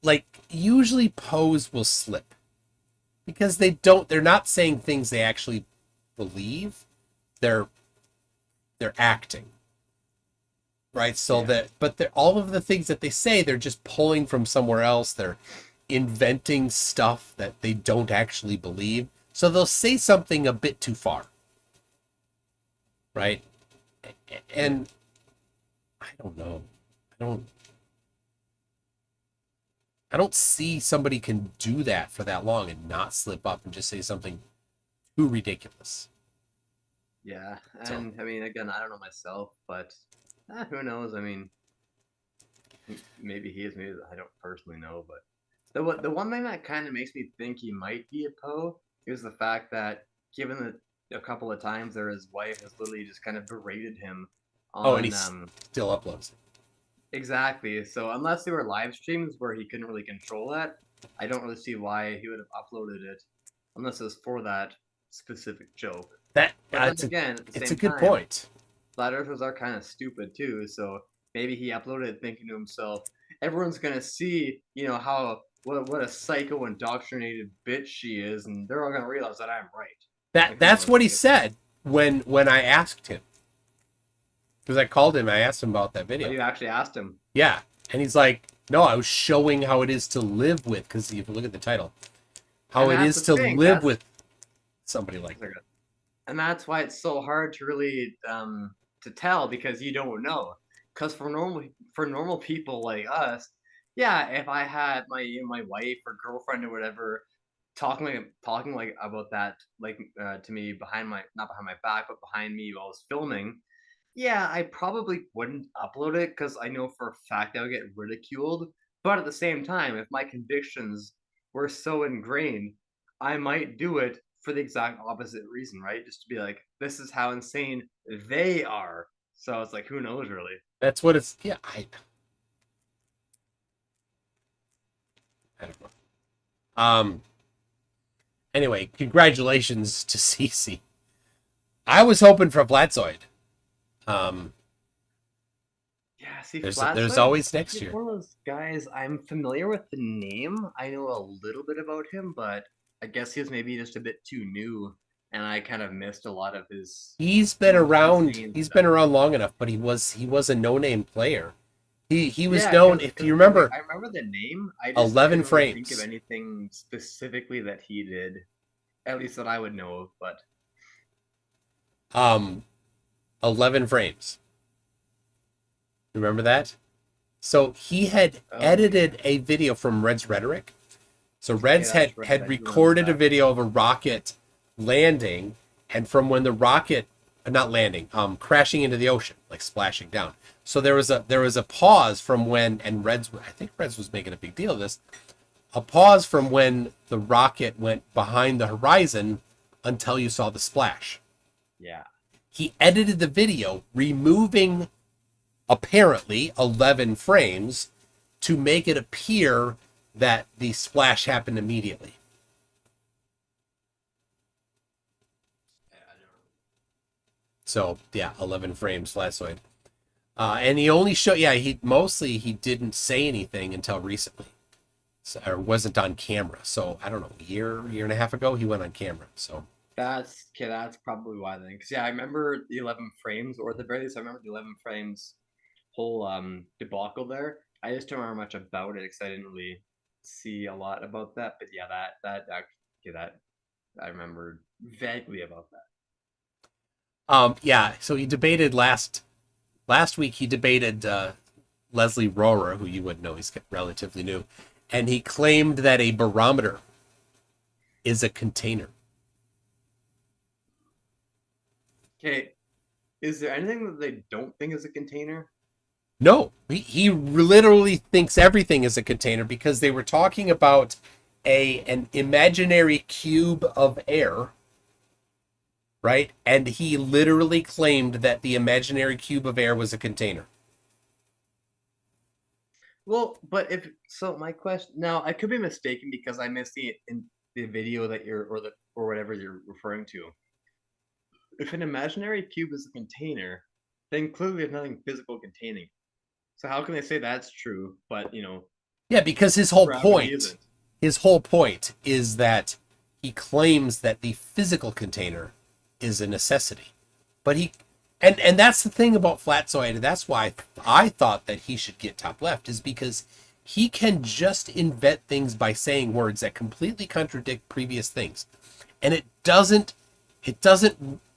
like usually Poes will slip because they're not saying things they actually believe. They're acting. Right? So Yeah. all of the things that they say, they're just pulling from somewhere else. They're inventing stuff that they don't actually believe. So they'll say something a bit too far. Right? And I don't know. I don't see somebody can do that for that long and not slip up and just say something too ridiculous. Yeah. So- And I mean, again, I don't know myself, but who knows? I mean, maybe he is. Maybe I don't personally know, but the one thing that kind of makes me think he might be a Poe is the fact that given that a couple of times there, his wife has literally just kind of berated him Oh, and on he still uploads. exactly. So unless they were live streams where he couldn't really control that, I don't really see why he would have uploaded it unless it was for that specific joke. That But then it's again, at the it's a same good time, point. flat earthers are kind of stupid too. So maybe he uploaded it thinking to himself, everyone's gonna see, how what a psycho indoctrinated bitch she is, and they're all gonna realize that I'm right. Like, who That's knows, what he right? said when I asked him. Because I called him, I asked him about that Oh, video. you actually asked him. Yeah, and he's like, "No, I was showing how it is to live with." Because if you look at the title, how And it that's is the to thing. live with somebody like that. And that's why it's so hard to really to tell because you don't know. Because for normal people like us, yeah, if I had my wife or girlfriend or whatever talking like about that to me behind my not behind my back but behind me while I was filming, yeah, I probably wouldn't upload it because I know for a fact I would get ridiculed. But at the same time, if my convictions were so ingrained, I might do it for the exact opposite reason, right? Just to be like, this is how insane they are. So it's like, who knows, really? That's what it's. Yeah, I don't know. Anyway, congratulations to Cece. I was hoping for Flatsoid. Yeah, see, There's Flatsoid, always next he's year. one of those guys. I'm familiar with the name. I know a little bit about him, but I guess he was maybe just a bit too new, and I kind of missed a lot of his. He's been around. insane He's stuff. been around long enough, but he was a no name player. He was Yeah, known. If you remember, I remember the name. I just 11 couldn't really think of frames. anything specifically that he did, at least that I would know of. But 11 frames. Remember that? So he had Oh. edited a video from Red's Rhetoric. So Red's that's right, I had do recorded a remember that. video of a rocket landing, and from when the rocket not landing, crashing into the ocean, like splashing down. So there was a pause from when, and I think Red's was making a big deal of this, a pause from when the rocket went behind the horizon until you saw the splash. Yeah. He edited the video, removing apparently 11 frames to make it appear that the splash happened immediately. So yeah, 11 frames Flatsoid. And he only showed, yeah, he didn't say anything until recently, so, or wasn't on camera. So I don't know, year and a half ago, he went on camera. So That's okay. That's probably why then. Because yeah, I remember the 11 frames, or at the very least, I remember the 11 frames whole debacle there. I just don't remember much about it because I didn't really see a lot about that. But yeah, that I remember vaguely about that. yeah, so he debated last week. He debated Leslie Rohrer, who you wouldn't know, he's relatively new, and he claimed that a barometer is a container. Okay, is there anything that they don't think is a container? No, he literally thinks everything is a container because they were talking about an imaginary cube of air, right? And he literally claimed that the imaginary cube of air was a container. Well, but if so, my question now, I could be mistaken because I missed the video that or whatever you're referring to. If an imaginary cube is a container, then clearly there's nothing physical containing. So how can they say that's true, but Yeah, because gravity isn't? his whole point is that he claims that the physical container is a necessity. But and that's the thing about Flatsoid, and that's why I thought that he should get top left, is because he can just invent things by saying words that completely contradict previous things. And it doesn't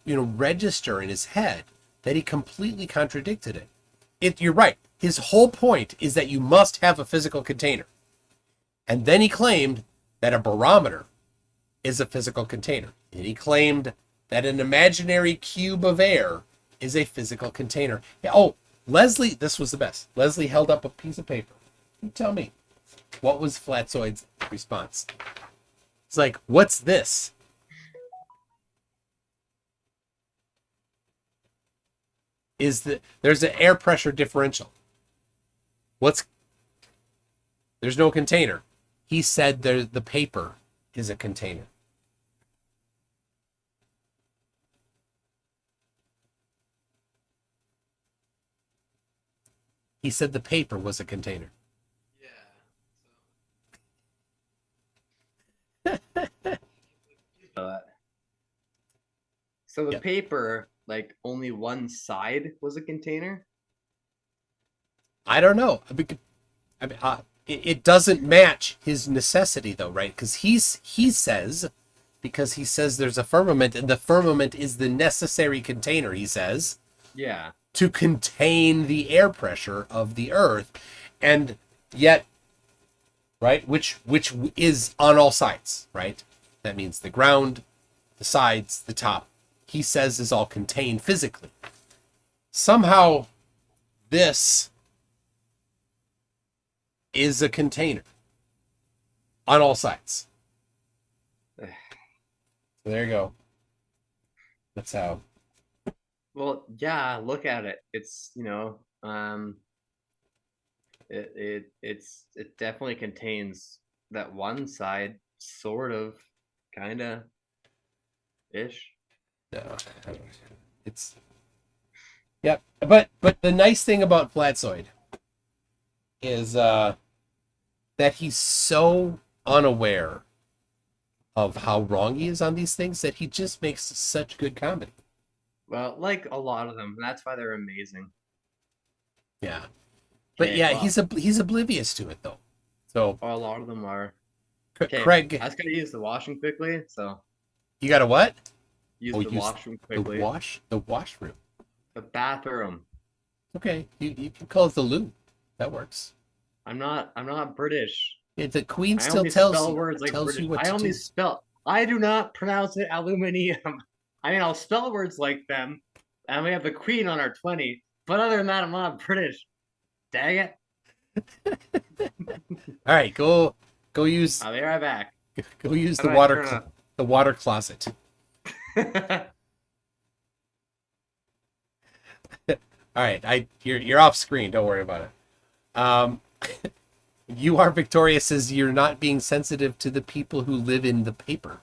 register in his head that he completely contradicted it. You're right. His whole point is that you must have a physical container. And then he claimed that a barometer is a physical container. And he claimed that an imaginary cube of air is a physical container. Oh, Leslie, this was the best. Leslie held up a piece of paper. You tell me, what was Flatsoid's response? It's like, what's this? There's an air pressure differential. There's no container. He said the paper is a container. He said the paper was a container. So the Yep. paper, like only one side was a container. I don't know. It doesn't match his necessity though, right? Because he says, because he says there's a firmament, and the firmament is the necessary container, he says, Yeah. to contain the air pressure of the earth, and yet, right, which is on all sides, right? That means the ground, the sides, the top, he says is all contained physically. Somehow this is a container on all sides. So there you go. That's how. Well, yeah, look at it. It's it definitely contains that one side, sort of, kind of, ish. No, it's yep. But the nice thing about Flatsoid is that he's so unaware of how wrong he is on these things that he just makes such good comedy. Well, like a lot of them, that's why they're amazing. Yeah, but Okay, yeah, well, he's oblivious to it though. So a lot of them are. Okay, Craig, I was gonna use the washroom quickly, so you got a what? use Oh, the washroom quickly. the washroom. The bathroom. Okay, you can call it the loo. That works. I'm not British. Yeah, the Queen I still only tells spell you words like tells British. you what I to only do. spell. I do not pronounce it aluminium. I mean, I'll spell words like them, and we have the Queen on our 20. But other than that, I'm not British. Dang it! All right, go use I'll be right back. go use How the do I turn the water closet. All right, you're off screen. Don't worry about it. You are Victoria says you're not being sensitive to the people who live in the paper.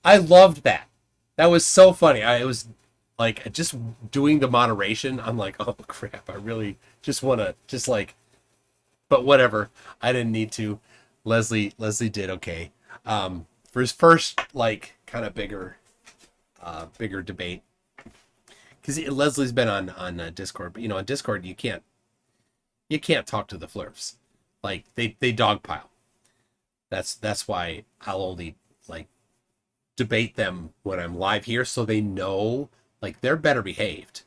I loved that. That was so funny. It was like just doing the moderation. I'm like, oh crap! I really just want to just like, but whatever. I didn't need to. Leslie did okay. For his first like kind of bigger debate, because Leslie's been on Discord, but on Discord you can't talk to the flurfs. Like they dogpile. That's why I'll only like debate them when I'm live here, so they know like they're better behaved.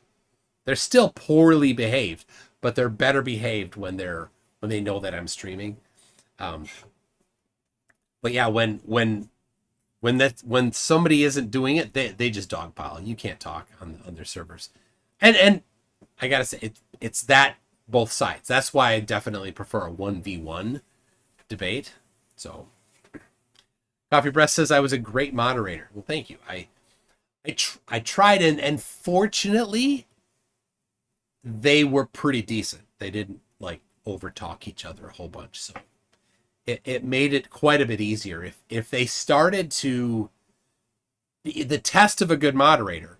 They're still poorly behaved, but they're better behaved when they know that I'm streaming. But yeah, when somebody isn't doing it, they just dogpile. You can't talk on their servers, and I gotta say it's that both sides. That's why I definitely prefer a 1v1 debate. So, Coffee Breath says I was a great moderator. Well, thank you. I tried, and fortunately, they were pretty decent. They didn't like overtalk each other a whole bunch, so it made it quite a bit easier. If they started to the test of a good moderator,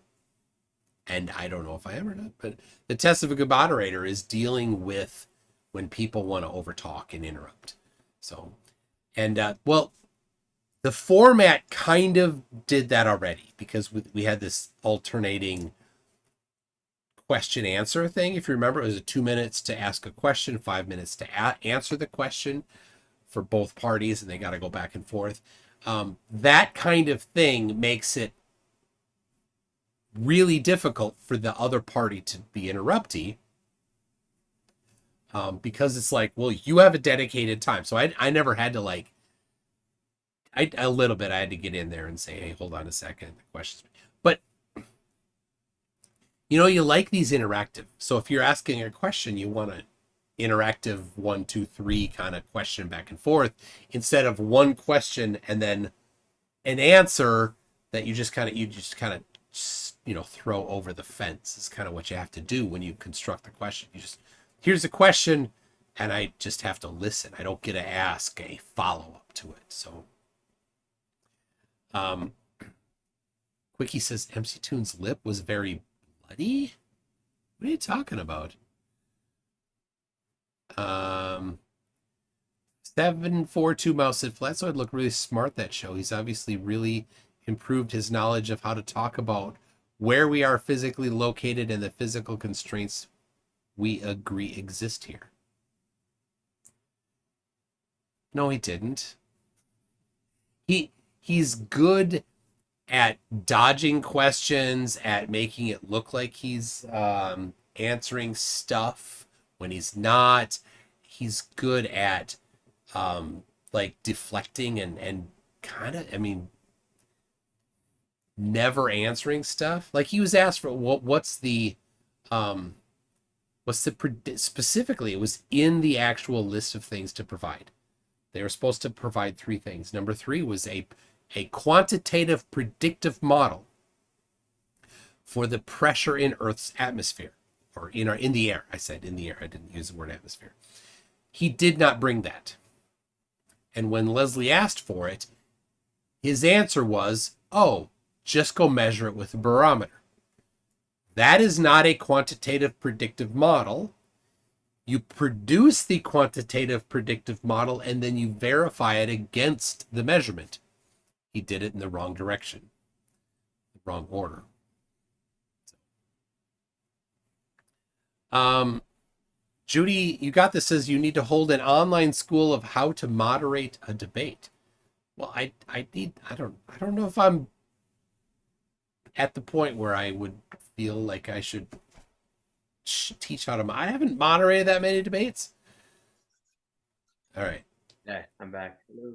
and I don't know if I am or not, but the test of a good moderator is dealing with when people want to overtalk and interrupt. So, and well, the format kind of did that already because we had this alternating question answer thing. If you remember, it was 2 minutes to ask a question, 5 minutes to answer the question for both parties, and they got to go back and forth. That kind of thing makes it really difficult for the other party to be interrupty, because it's like, well, you have a dedicated time. So I never had to like, a little bit, I had to get in there and say, hey, hold on a second. The questions, but you like these interactive. So if you're asking a question, you want an interactive 1, 2, 3 kind of question back and forth instead of one question and then an answer that you just kind of throw over the fence is kind of what you have to do when you construct the question. Here's a question and I just have to listen. I don't get to ask a follow-up to it. So Quickie says MC Toon's lip was very bloody. What are you talking about? 742 Mouse said Flatsoid looked really smart that show. He's obviously really improved his knowledge of how to talk about where we are physically located and the physical constraints we agree exist here. No, he didn't. He's good at dodging questions, at making it look like he's answering stuff when he's not. He's good at like deflecting and kind of, never answering stuff. Like he was asked for specifically, it was in the actual list of things to provide. They were supposed to provide 3 things. Number 3 was a quantitative predictive model for the pressure in Earth's atmosphere, or in the air. I said in the air. I didn't use the word atmosphere. He did not bring that. And when Leslie asked for it, his answer was, oh, just go measure it with a barometer. That is not a quantitative predictive model. You produce the quantitative predictive model and then you verify it against the measurement. He did it in the wrong direction, the wrong order. Judy, you got this, says you need to hold an online school of how to moderate a debate. Well, I don't know if I'm at the point where I would feel like I should teach how to. I haven't moderated that many debates. All right. Yeah, I'm back. Hello.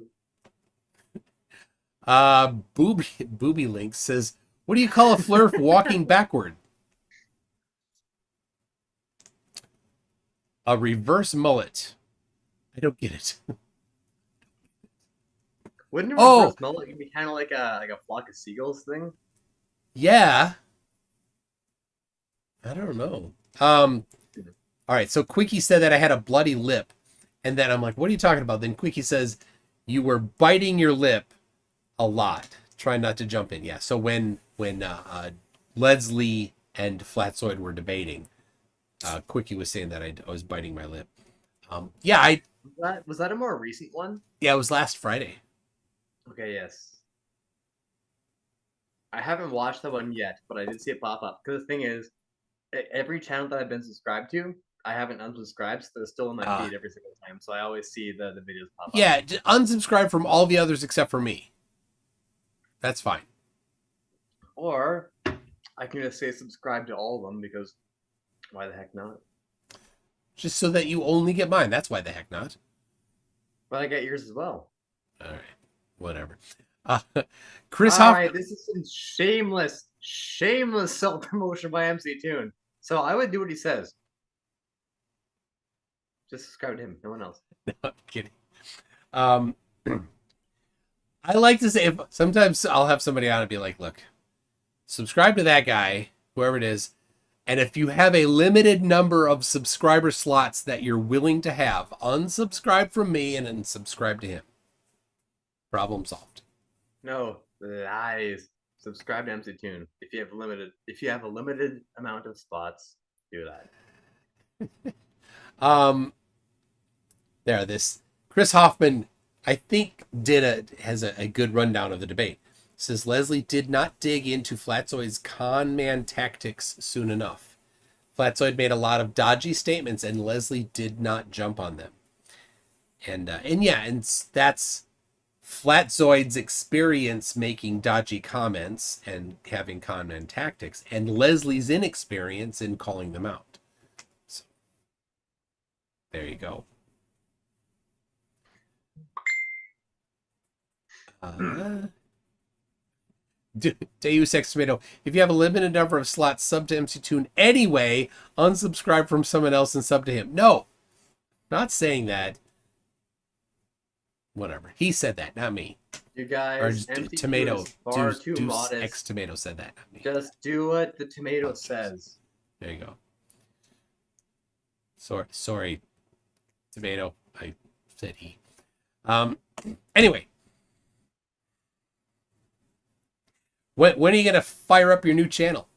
Booby Link says, what do you call a flurf walking backward? A reverse mullet. I don't get it. Wouldn't a reverse mullet be kind of like a flock of seagulls thing? Yeah. I don't know. All right. So Quickie said that I had a bloody lip, and then I'm like, what are you talking about? Then Quickie says you were biting your lip a lot. trying not to jump in. Yeah. So when Leslie and Flatsoid were debating, Quickie was saying that I was biting my lip. Yeah, Was that a more recent one? yeah, it was last Friday. Okay, yes. I haven't watched that one yet, but I did see it pop up. Because the thing is, every channel that I've been subscribed to, I haven't unsubscribed, so they're still in my feed every single time. So I always see the videos pop up. Yeah, unsubscribe from all the others except for me. That's fine. Or I can just say subscribe to all of them because why the heck not? Just so that you only get mine. That's why the heck not. But I get yours as well. All right, whatever. Chris All Hoff. right, this is some shameless self-promotion by MC Toon. So I would do what he says. Just subscribe to him, no one else. No, I'm kidding. I like to say, sometimes I'll have somebody on and be like, look, subscribe to that guy, whoever it is, and if you have a limited number of subscriber slots that you're willing to have, unsubscribe from me and then subscribe to him. Problem solved. No, lies. Subscribe to MC Toon. If you have a limited amount of spots, do that. This Chris Hoffman, I think, has a good rundown of the debate. Says Leslie did not dig into Flatsoid's con man tactics soon enough. Flatsoid made a lot of dodgy statements, and Leslie did not jump on them. And that's Flatsoid's experience making dodgy comments and having con man tactics, and Leslie's inexperience in calling them out. So there you go. Deus Ex Tomato. If you have a limited number of slots, sub to MC Toon anyway. Unsubscribe from someone else and sub to him. No, not saying that. Whatever. He said that, not me. You guys, or Tomato. Far too Deus modest. Ex Tomato said that, not me. Just do what the tomato says. There you go. Sorry, Tomato. I said he. Anyway. When are you going to fire up your new channel?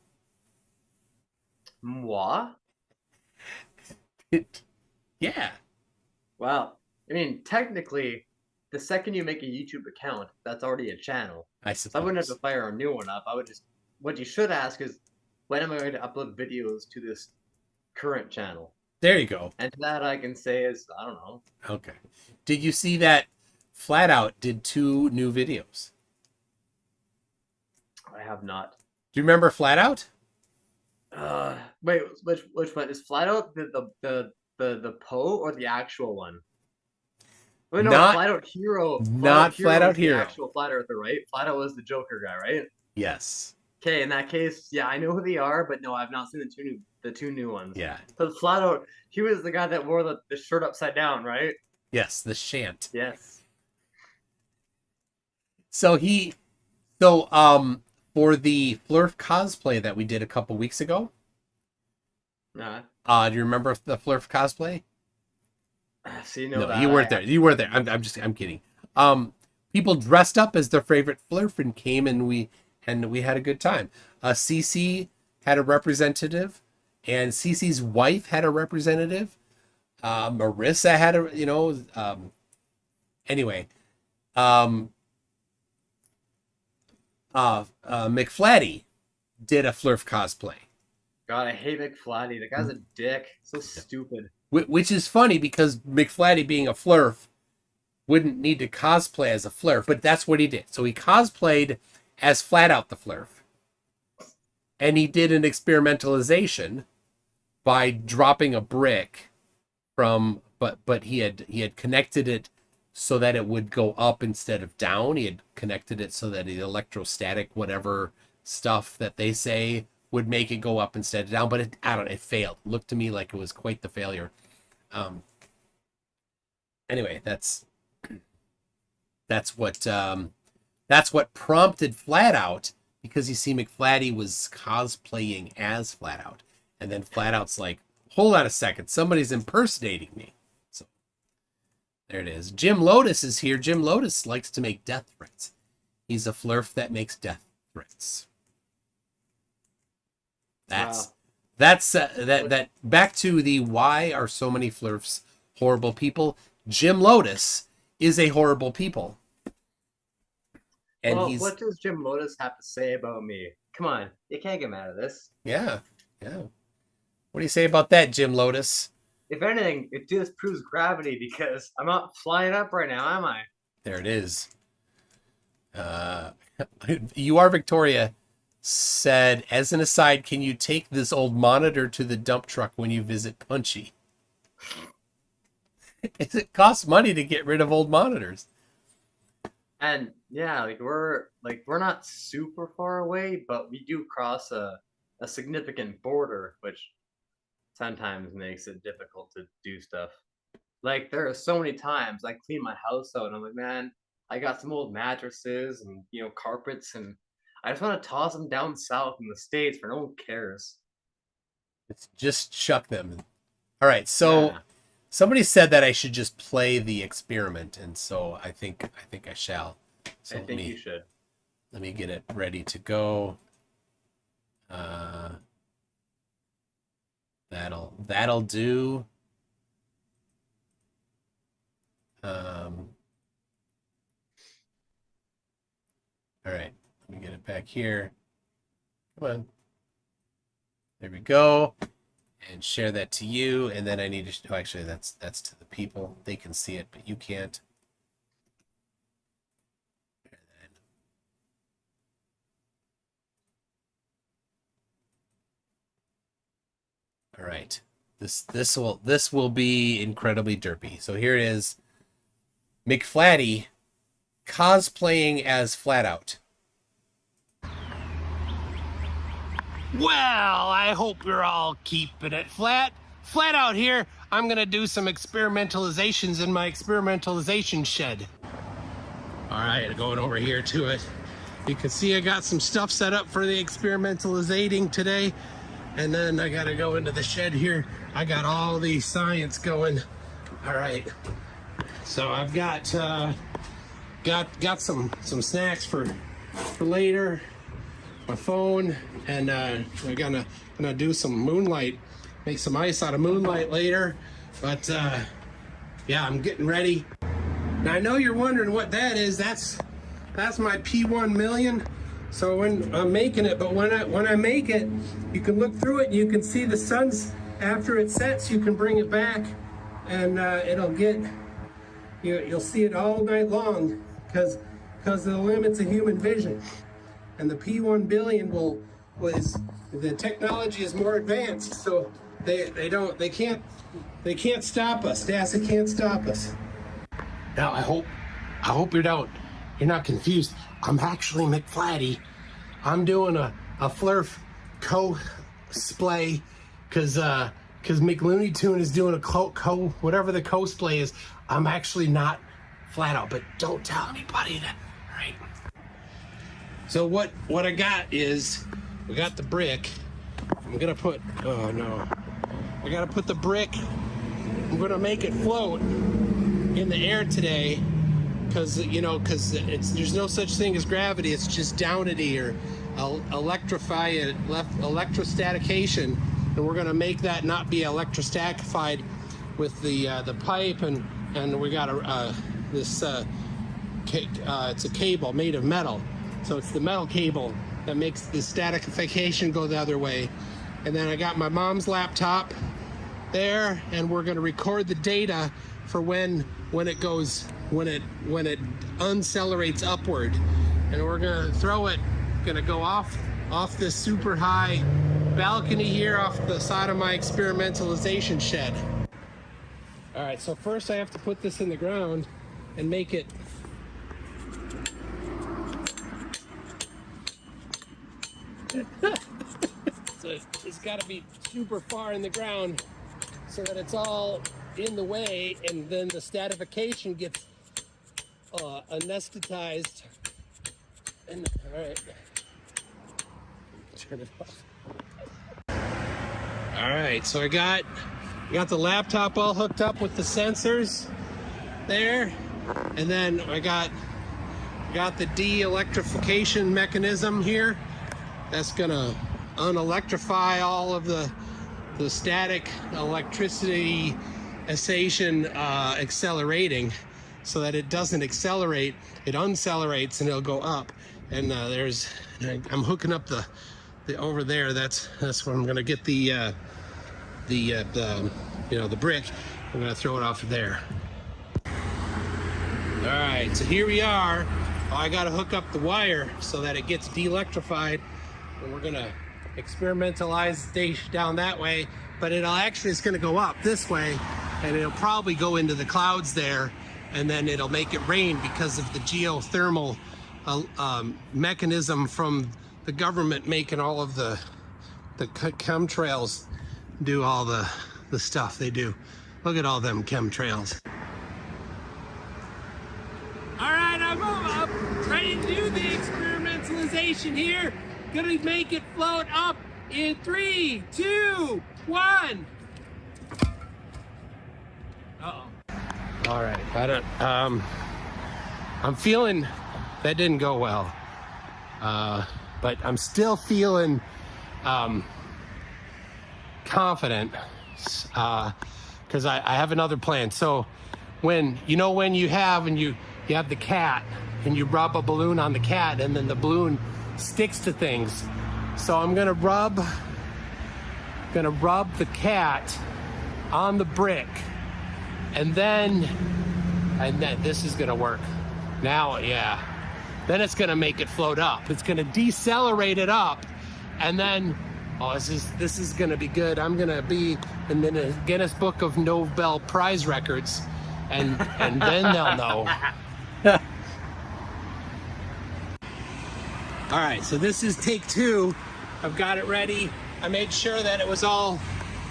Moi? Yeah. Well, I mean, technically, the second you make a YouTube account, that's already a channel. I So I suppose. wouldn't have to fire a new one up. I would just, what you should ask is, when am I going to upload videos to this current channel? There you go. And that I can say is, I don't know. Okay. Did you see that Flat Out did 2 new videos? I have not. Do you remember Flat Out? Wait, which one is Flat Out the Poe or the actual one? Wait, no, Not- Flat Out Hero. not Flat Out was the Hero. actual Flat Earther, right? Flat Out was the Joker guy, right? Yes. Okay, in that case, yeah, I know who they are, but no, I've not seen the two new ones. Yeah. But Flat Out, he was the guy that wore the shirt upside down, right? Yes, the Shant. Yes. So for the Flurf cosplay that we did a couple weeks ago, do you remember the Flurf cosplay? See, No, you weren't there. You weren't there. I'm kidding. People dressed up as their favorite Flurf and came, and we had a good time. Cece had a representative, and Cece's wife had a representative. Marissa had anyway. McFlatty did a Flurf cosplay. God, I hate McFlatty. The guy's a dick. So stupid. Which is funny because McFlatty, being a Flurf, wouldn't need to cosplay as a Flurf, but that's what he did. So he cosplayed as Flat Out the Flurf. And he did an experimentalization by dropping a brick from, but he had connected it so that it would go up instead of down. He had connected it so that the electrostatic whatever stuff that they say would make it go up instead of down, but it failed. It looked to me like it was quite the failure. Anyway, that's what prompted Flat Out, because you see McFlatty was cosplaying as Flat Out, and then Flat Out's like, hold on a second, somebody's impersonating me. So there it is. Jim Lotus is here. Jim Lotus likes to make death threats. He's a flurf that makes death threats. That's Wow. that back to the why are so many flurfs horrible people? Jim Lotus is a horrible people. And Well, he's what does Jim Lotus have to say about me? Come on, you can't get mad at this. yeah. What do you say about that, Jim Lotus? If anything, it disproves gravity because I'm not flying up right now, am I? There it is. You Are Victoria said, as an aside, can you take this old monitor to the dump truck when you visit Punchy? It costs money to get rid of old monitors. And yeah, we're not super far away, but we do cross a significant border, which sometimes makes it difficult to do stuff. Like there are so many times I clean my house out and I'm like, man, I got some old mattresses and carpets and I just want to toss them down south in the States where no one cares. It's just chuck them. All right, so Yeah, somebody said that I should just play the experiment, and so I think I shall. So I think you should. let me get it ready to go. That'll do. All right, let me get it back here. Come on. There we go. And share that to you. And then I need to, actually, that's to the people. They can see it, but you can't. All right. This will be incredibly derpy. So here it is. McFlatty cosplaying as Flat Out. Well, I hope you're all keeping it flat. Flat Out here. I'm going to do some experimentalizations in my experimentalization shed. All right, going over here to it. You can see I got some stuff set up for the experimentalizating today. And then I got to go into the shed here. I got all the science going. All right. So I've got some snacks for later. My phone, and we're gonna do some moonlight, make some ice out of moonlight later. But yeah, I'm getting ready. Now I know you're wondering what that is. That's my P1 million. So when I'm making it, but when I make it, you can look through it. And you can see the sun's after it sets. You can bring it back, and it'll get you'll see it all night long because of the limits of human vision. And the P1 billion the technology is more advanced, so they can't stop us. NASA can't stop us. Now I hope you're not confused. I'm actually McFlatty. I'm doing a Flurf cosplay because McLooney Tune is doing a whatever the cosplay is. I'm actually not Flat Out, but don't tell anybody that, right? So what I got is, we got the brick. I'm gonna put, oh no. I gotta put the brick, I'm gonna make it float in the air today because there's no such thing as gravity, it's just downity or electrostatication. And we're gonna make that not be electrostatified with the pipe and we got it's a cable made of metal. So it's the metal cable that makes the statification go the other way. And then I got my mom's laptop there, and we're going to record the data for when it uncelerates upward. And we're going to throw it, going to go off this super high balcony here off the side of my experimentalization shed. All right, so first I have to put this in the ground and make it so it's got to be super far in the ground so that it's all in the way, and then the stratification gets anesthetized. And all right, turn it off. All right, so I got the laptop all hooked up with the sensors there, and then I got Got the de-electrification mechanism here. That's gonna unelectrify all of the static electricity cessation accelerating, so that it doesn't accelerate, it uncelerates and it'll go up. And I'm hooking up the over there. That's where I'm gonna get the brick. I'm gonna throw it off of there. All right, so here we are. I gotta hook up the wire so that it gets de-electrified, and we're gonna experimentalize down that way, but it's gonna go up this way, and it'll probably go into the clouds there, and then it'll make it rain because of the geothermal mechanism from the government making all of the chemtrails do all the stuff they do. Look at all them chemtrails. All right, I'm trying to do the experimentalization here. Gonna make it float up in 3, 2, 1. Uh-oh. All right, I'm feeling that didn't go well. But I'm still feeling confident because I have another plan. So when you have the cat and you rub a balloon on the cat and then the balloon sticks to things. So I'm gonna rub the cat on the brick, and then this is gonna work. Now, yeah. Then it's gonna make it float up. It's gonna decelerate it up, and then this is gonna be good. I'm gonna be in the Guinness Book of Nobel Prize records, and then they'll know. All right, so this is take 2. I've got it ready. I made sure that it was all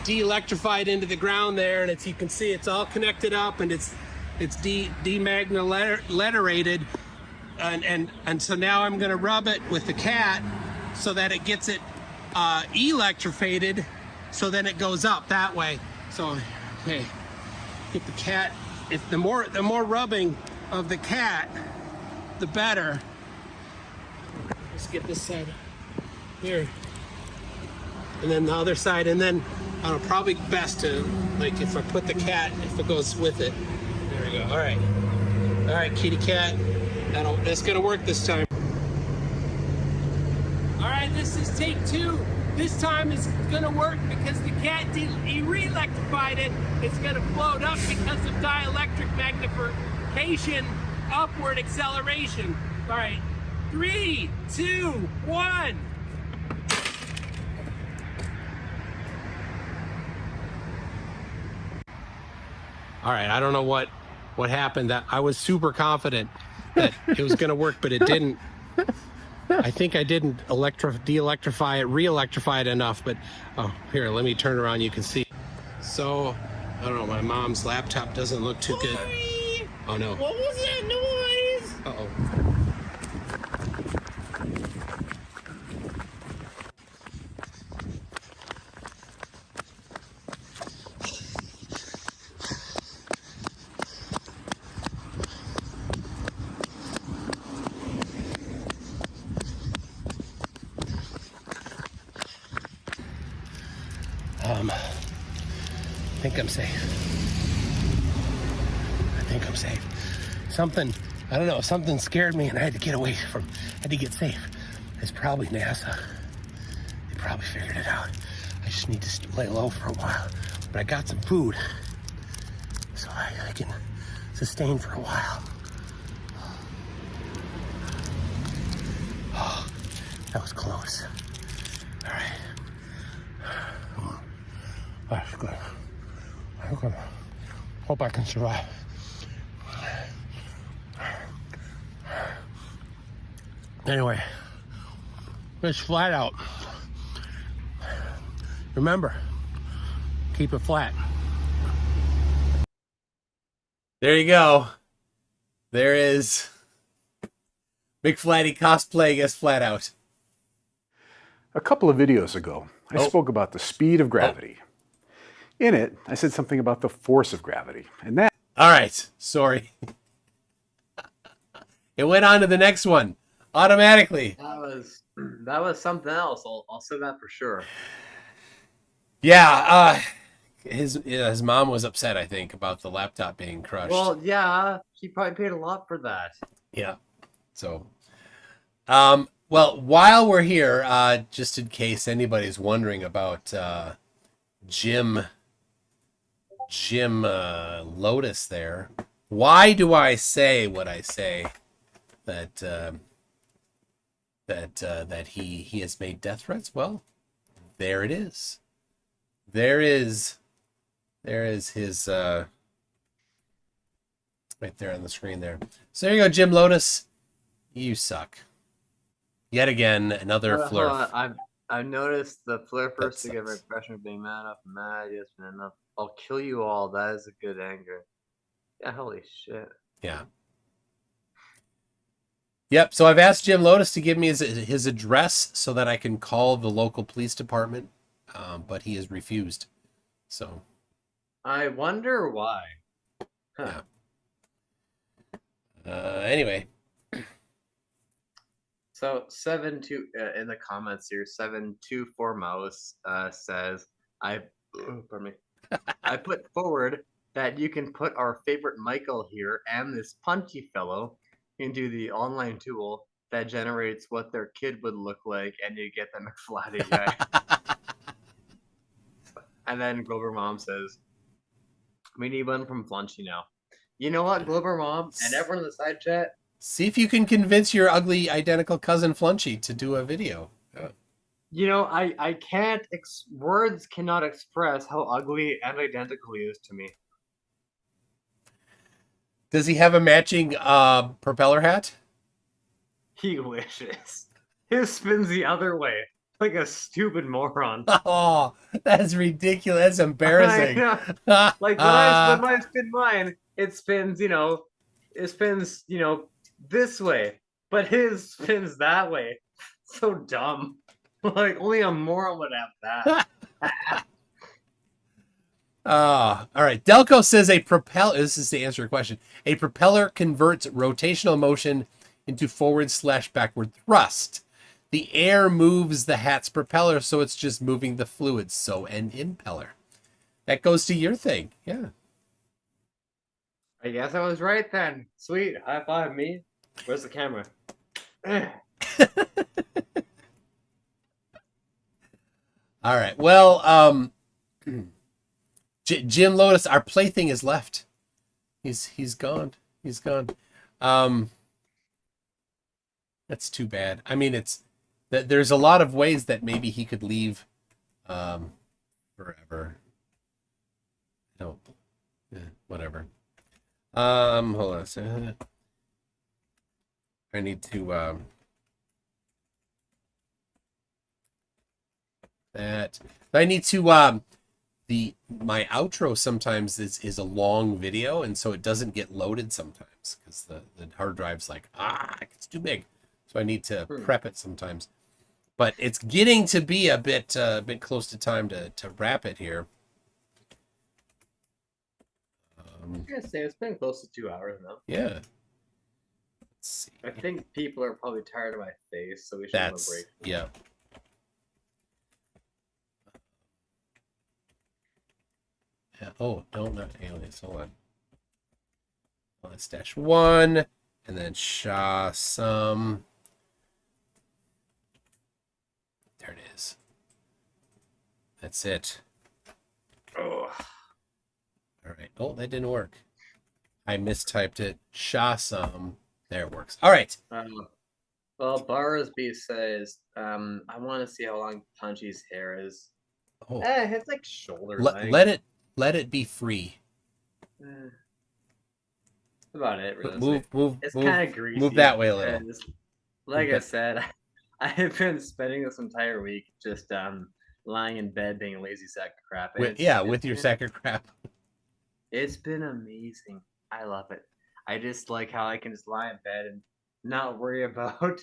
de-electrified into the ground there, and you can see it's all connected up, and it's demagnetarated, and so now I'm gonna rub it with the cat so that it gets it electrified, so then it goes up that way. So, okay, get the cat. If the more rubbing of the cat, the better. Let's get this side here, and then the other side, and then probably best to, like, if I put the cat, if it goes with it. There we go. All right, kitty cat. That's gonna work this time. All right, this is take 2. This time it's gonna work because the cat re-electrified it. It's gonna float up because of dielectric magnification, upward acceleration. All right, 3, 2, 1. All right, I don't know what happened. That I was super confident that it was going to work, but it didn't. I think I didn't de-electrify it, re-electrify it enough. But oh, here, let me turn around. You can see. So I don't know. My mom's laptop doesn't look too good. Oh no! What was that noise? Uh-oh. I think I'm safe. Something, I don't know, something scared me and I had to get safe. It's probably NASA. They probably figured it out. I just need to lay low for a while. But I got some food, so I can sustain for a while. Oh, that was close. All right. That's good. Okay. Hope I can survive. Anyway, it's flat out. Remember, keep it flat. There you go. There is McFlatty cosplay gets flat out. A couple of videos ago, I spoke about the speed of gravity. In it, I said something about the force of gravity, and that... All right, sorry. It went on to the next one automatically. That was something else. I'll say that for sure. Yeah, his mom was upset, I think, about the laptop being crushed. Well, yeah, she probably paid a lot for that. Yeah. So, well, while we're here, just in case anybody's wondering about Jim Lotus there, why do I say what I say that that he has made death threats? Well, there it is. There is his right there on the screen there. So there you go, Jim Lotus. You suck. Yet again, another flurf. I've noticed the flurfers to give an impression of being mad enough, mad, yes, man enough. I'll kill you all. That is a good anger. Yeah, holy shit. Yeah. Yep. So I've asked Jim Lotus to give me his address so that I can call the local police department, but he has refused. So. I wonder why. Huh. Yeah. Anyway. So 7-2 in the comments here, 724 Mouse says, pardon me. I put forward that you can put our favorite Michael here and this Punchy fellow into the online tool that generates what their kid would look like, and you get the McFlatty guy. And then Glover Mom says, we need one from Flunchy now. You know what, Glover Mom and everyone in the side chat? See if you can convince your ugly identical cousin Flunchy to do a video. Yeah. You know, I can't, words cannot express how ugly and identical he is to me. Does he have a matching propeller hat? He wishes. His spins the other way, like a stupid moron. Oh, that's ridiculous. That's embarrassing. Like when I spin mine, it spins, this way, but his spins that way. So dumb. Like only a moron would have that. All right. Delco says a propeller. This is to answer your question. A propeller converts rotational motion into forward/backward thrust. The air moves the hat's propeller, so it's just moving the fluid. So an impeller. That goes to your thing. Yeah. I guess I was right then. Sweet. High five me. Where's the camera? All right. Well, Jim Lotus, our plaything is left. He's gone. He's gone. That's too bad. I mean, it's that there's a lot of ways that maybe he could leave forever. No. Whatever. Hold on a second. I need to that I need to my outro sometimes is a long video, and so it doesn't get loaded sometimes because the hard drive's like, it's too big. So I need to prep it sometimes. But it's getting to be a bit close to time to wrap it here. I'm gonna say it's been close to 2 hours now. Yeah. Let's see. I think people are probably tired of my face, so we should have a break. Yeah. Yeah. Oh, no, not alias. Hold on. Let's dash 1, and then Sha some. There it is. That's it. Oh. All right. Oh, that didn't work. I mistyped it. Sha some. There it works. All right. Well, Barsby says, I want to see how long Punchy's hair is. Oh. It's like shoulder length. Let it be free. That's about it, really. It's kind of greasy. Move that way a little. Like I said, I have been spending this entire week just lying in bed being a lazy sack of crap. With your sack of crap. It's been amazing. I love it. I just like how I can just lie in bed and not worry about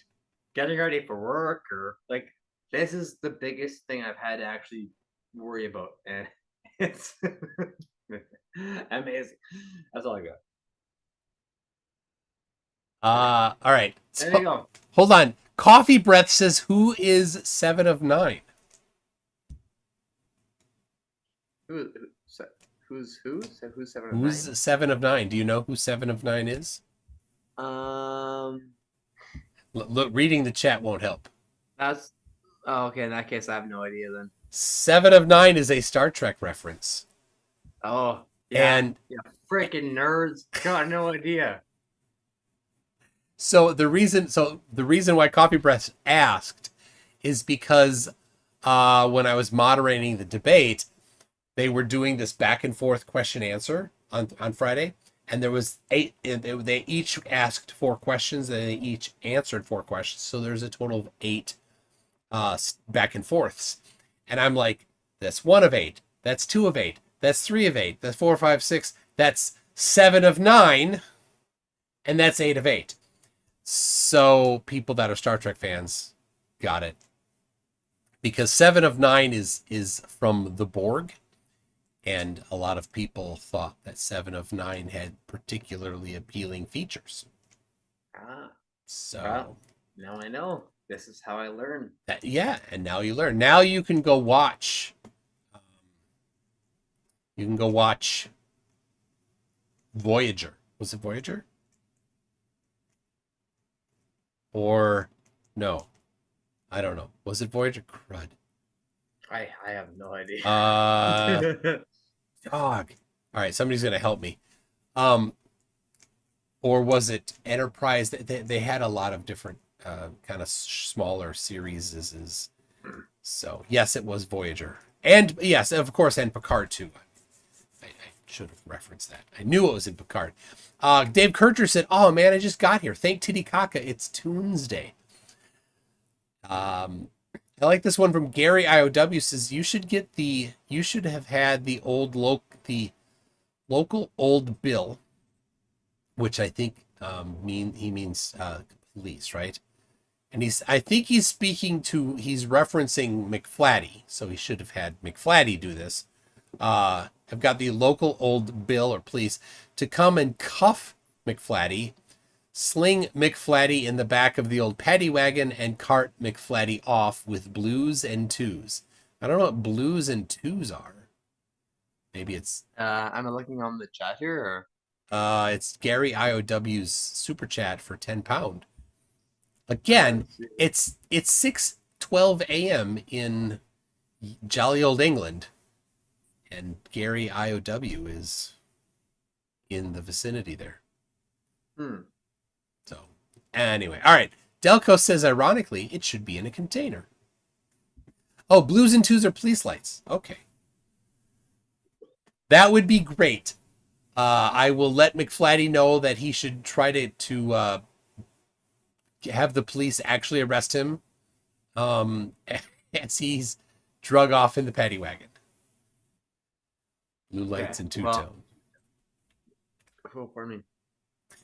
getting ready for work or like this is the biggest thing I've had to actually worry about, and it's amazing. That's all I got. All right. There So, you go. hold on. Coffee Breath says, who is 7 of 9? Who's 7 of 9? Who's 7 of 9? Do you know who 7 of 9 is? Look, reading the chat won't help. That's okay. In that case, I have no idea then. 7 of 9 is a Star Trek reference. Oh, yeah. And yeah, freaking nerds. Got no idea. so the reason why Coffee Breath asked is because when I was moderating the debate, they were doing this back and forth question answer on Friday, and there was 8. They each asked 4 questions, and they each answered 4 questions. So there's a total of 8 back and forths. And I'm like, that's 1 of 8. That's 2 of 8. That's 3 of 8. That's 4, 5, 6. That's 7 of 9. And that's 8 of 8. So people that are Star Trek fans got it. Because 7 of 9 is from the Borg. And a lot of people thought that 7 of 9 had particularly appealing features. So well, now I know. This is how I learn. Yeah, and now you learn. Now you can go watch. You can go watch Voyager. Was it Voyager? Or no, I don't know. Was it Voyager? Crud. I have no idea. Dog. All right, somebody's gonna help me. Or was it Enterprise? They had a lot of different kind of smaller series. So yes, it was Voyager, and yes, of course, and Picard too. I should have referenced that. I knew it was in Picard. Dave Kircher said, "Oh man, I just got here. Thank Titicaca. It's Tuesday." I like this one from Gary IOW. Says you should have had the local old bill, which I think he means police, right? And I think he's referencing McFlatty, so he should have had McFlatty do this. I've got the local old bill or police to come and cuff McFlatty, sling McFlatty in the back of the old paddy wagon, and cart McFlatty off with blues and twos. I don't know what blues and twos are. Maybe it's... I'm looking on the chat here, or... it's Gary IOW's super chat for £10. Again, it's 6:12 a.m. in jolly old England, and Gary IOW is in the vicinity there. So, anyway, all right. Delco says, ironically, it should be in a container. Oh, blues and twos are police lights. Okay. That would be great. I will let McFlatty know that he should try to have the police actually arrest him as he's drug off in the paddy wagon. Blue lights and two-tone. Oh, pardon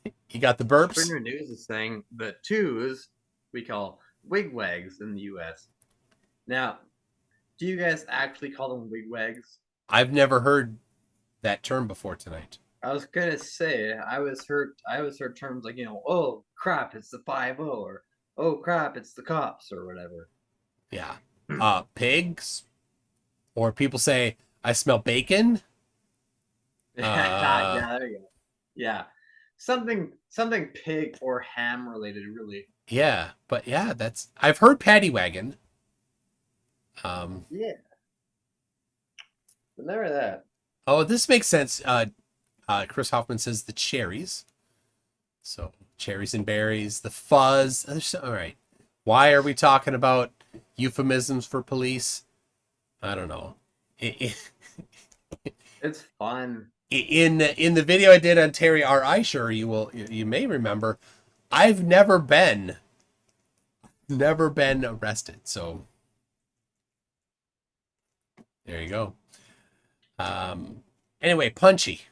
me. You got the burps? Springer News is saying the twos we call wigwags in the U.S. Now, do you guys actually call them wigwags? I've never heard that term before tonight. I was gonna say I always heard terms like, oh crap, it's the 5-0, or oh crap, it's the cops, or whatever. Yeah. Pigs, or people say I smell bacon. Yeah, there you go. Yeah, something pig or ham related, really. Yeah, but yeah, I've heard paddy wagon. Yeah, but never that. Oh, this makes sense. Chris Hoffman says the cherries. So cherries and berries, the fuzz. All right. Why are we talking about euphemisms for police? I don't know. It's fun. In the video I did on Terry R. Eisher, you may remember, I've never been arrested. So there you go. Anyway, Punchy,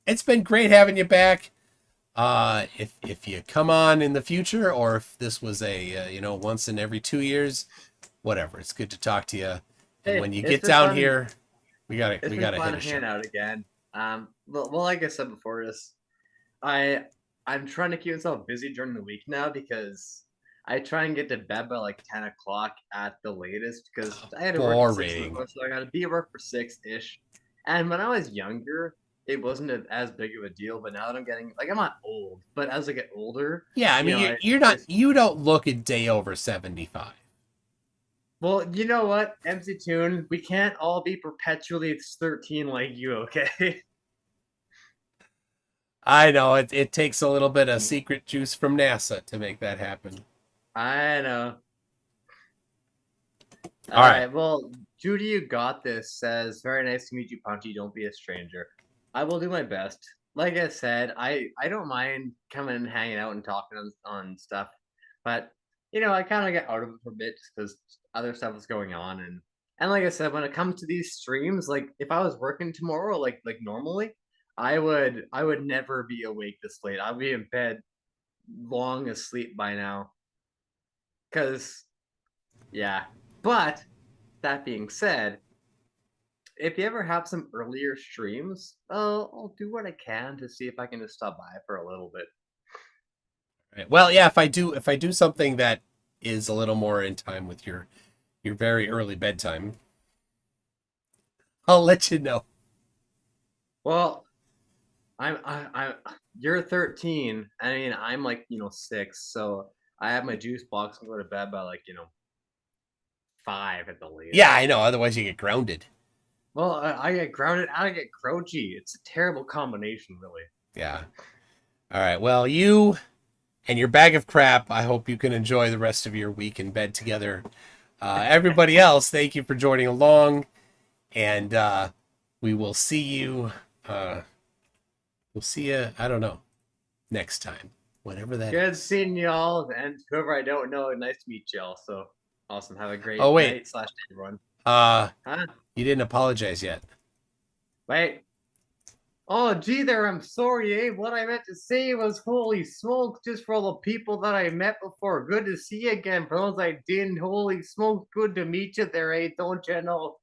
it's been great having you back. If you come on in the future, or if this was a once in every 2 years, whatever, it's good to talk to you. And when you get down here, we gotta hit a out again. Well, like I said before this, I I'm trying to keep myself busy during the week now because I try and get to bed by like 10 o'clock at the latest because I had to work at 6 in the Boring. morning, so I got to be at work for 6-ish. And when I was younger, it wasn't as big of a deal, but now that I'm getting like I'm not old, but as I get older, Yeah, I mean, you're not. You don't look a day over 75. Well, you know what, MC Toon, we can't all be perpetually 13 like you, okay? I know it takes a little bit of secret juice from NASA to make that happen. I know. All right. Well, Judy, you got this. Says, very nice to meet you, Punchy. Don't be a stranger. I will do my best. Like I said, I don't mind coming and hanging out and talking on stuff, but I kind of get out of it for a bit just because other stuff is going on, and like I said, when it comes to these streams, like if I was working tomorrow, like normally, I would never be awake this late. I'd be in bed, long asleep by now. Cause yeah. But that being said, if you ever have some earlier streams, I'll do what I can to see if I can just stop by for a little bit. Right. Well, yeah, if I do something that is a little more in time with your very early bedtime, I'll let you know. Well, you're 13. I mean, I'm like 6, so I have my juice box and go to bed by like 5 at the latest. Yeah, I know. Otherwise, you get grounded. Well, I get grounded. I get crouchy. It's a terrible combination, really. Yeah. All right. Well, you and your bag of crap, I hope you can enjoy the rest of your week in bed together. Everybody else, thank you for joining along. And we will see you. We'll see you, I don't know, next time. Whatever that Good is. seeing y'all. And whoever I don't know, nice to meet y'all. So awesome. Have a great Oh, wait. night / day, everyone. Huh? Huh? You didn't apologize yet. Wait. Oh, gee there, I'm sorry, eh? What I meant to say was, holy smoke, just for all the people that I met before. Good to see you again. For those I didn't, holy smoke, good to meet you there, eh? Don't you know?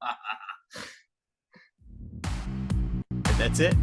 And that's it.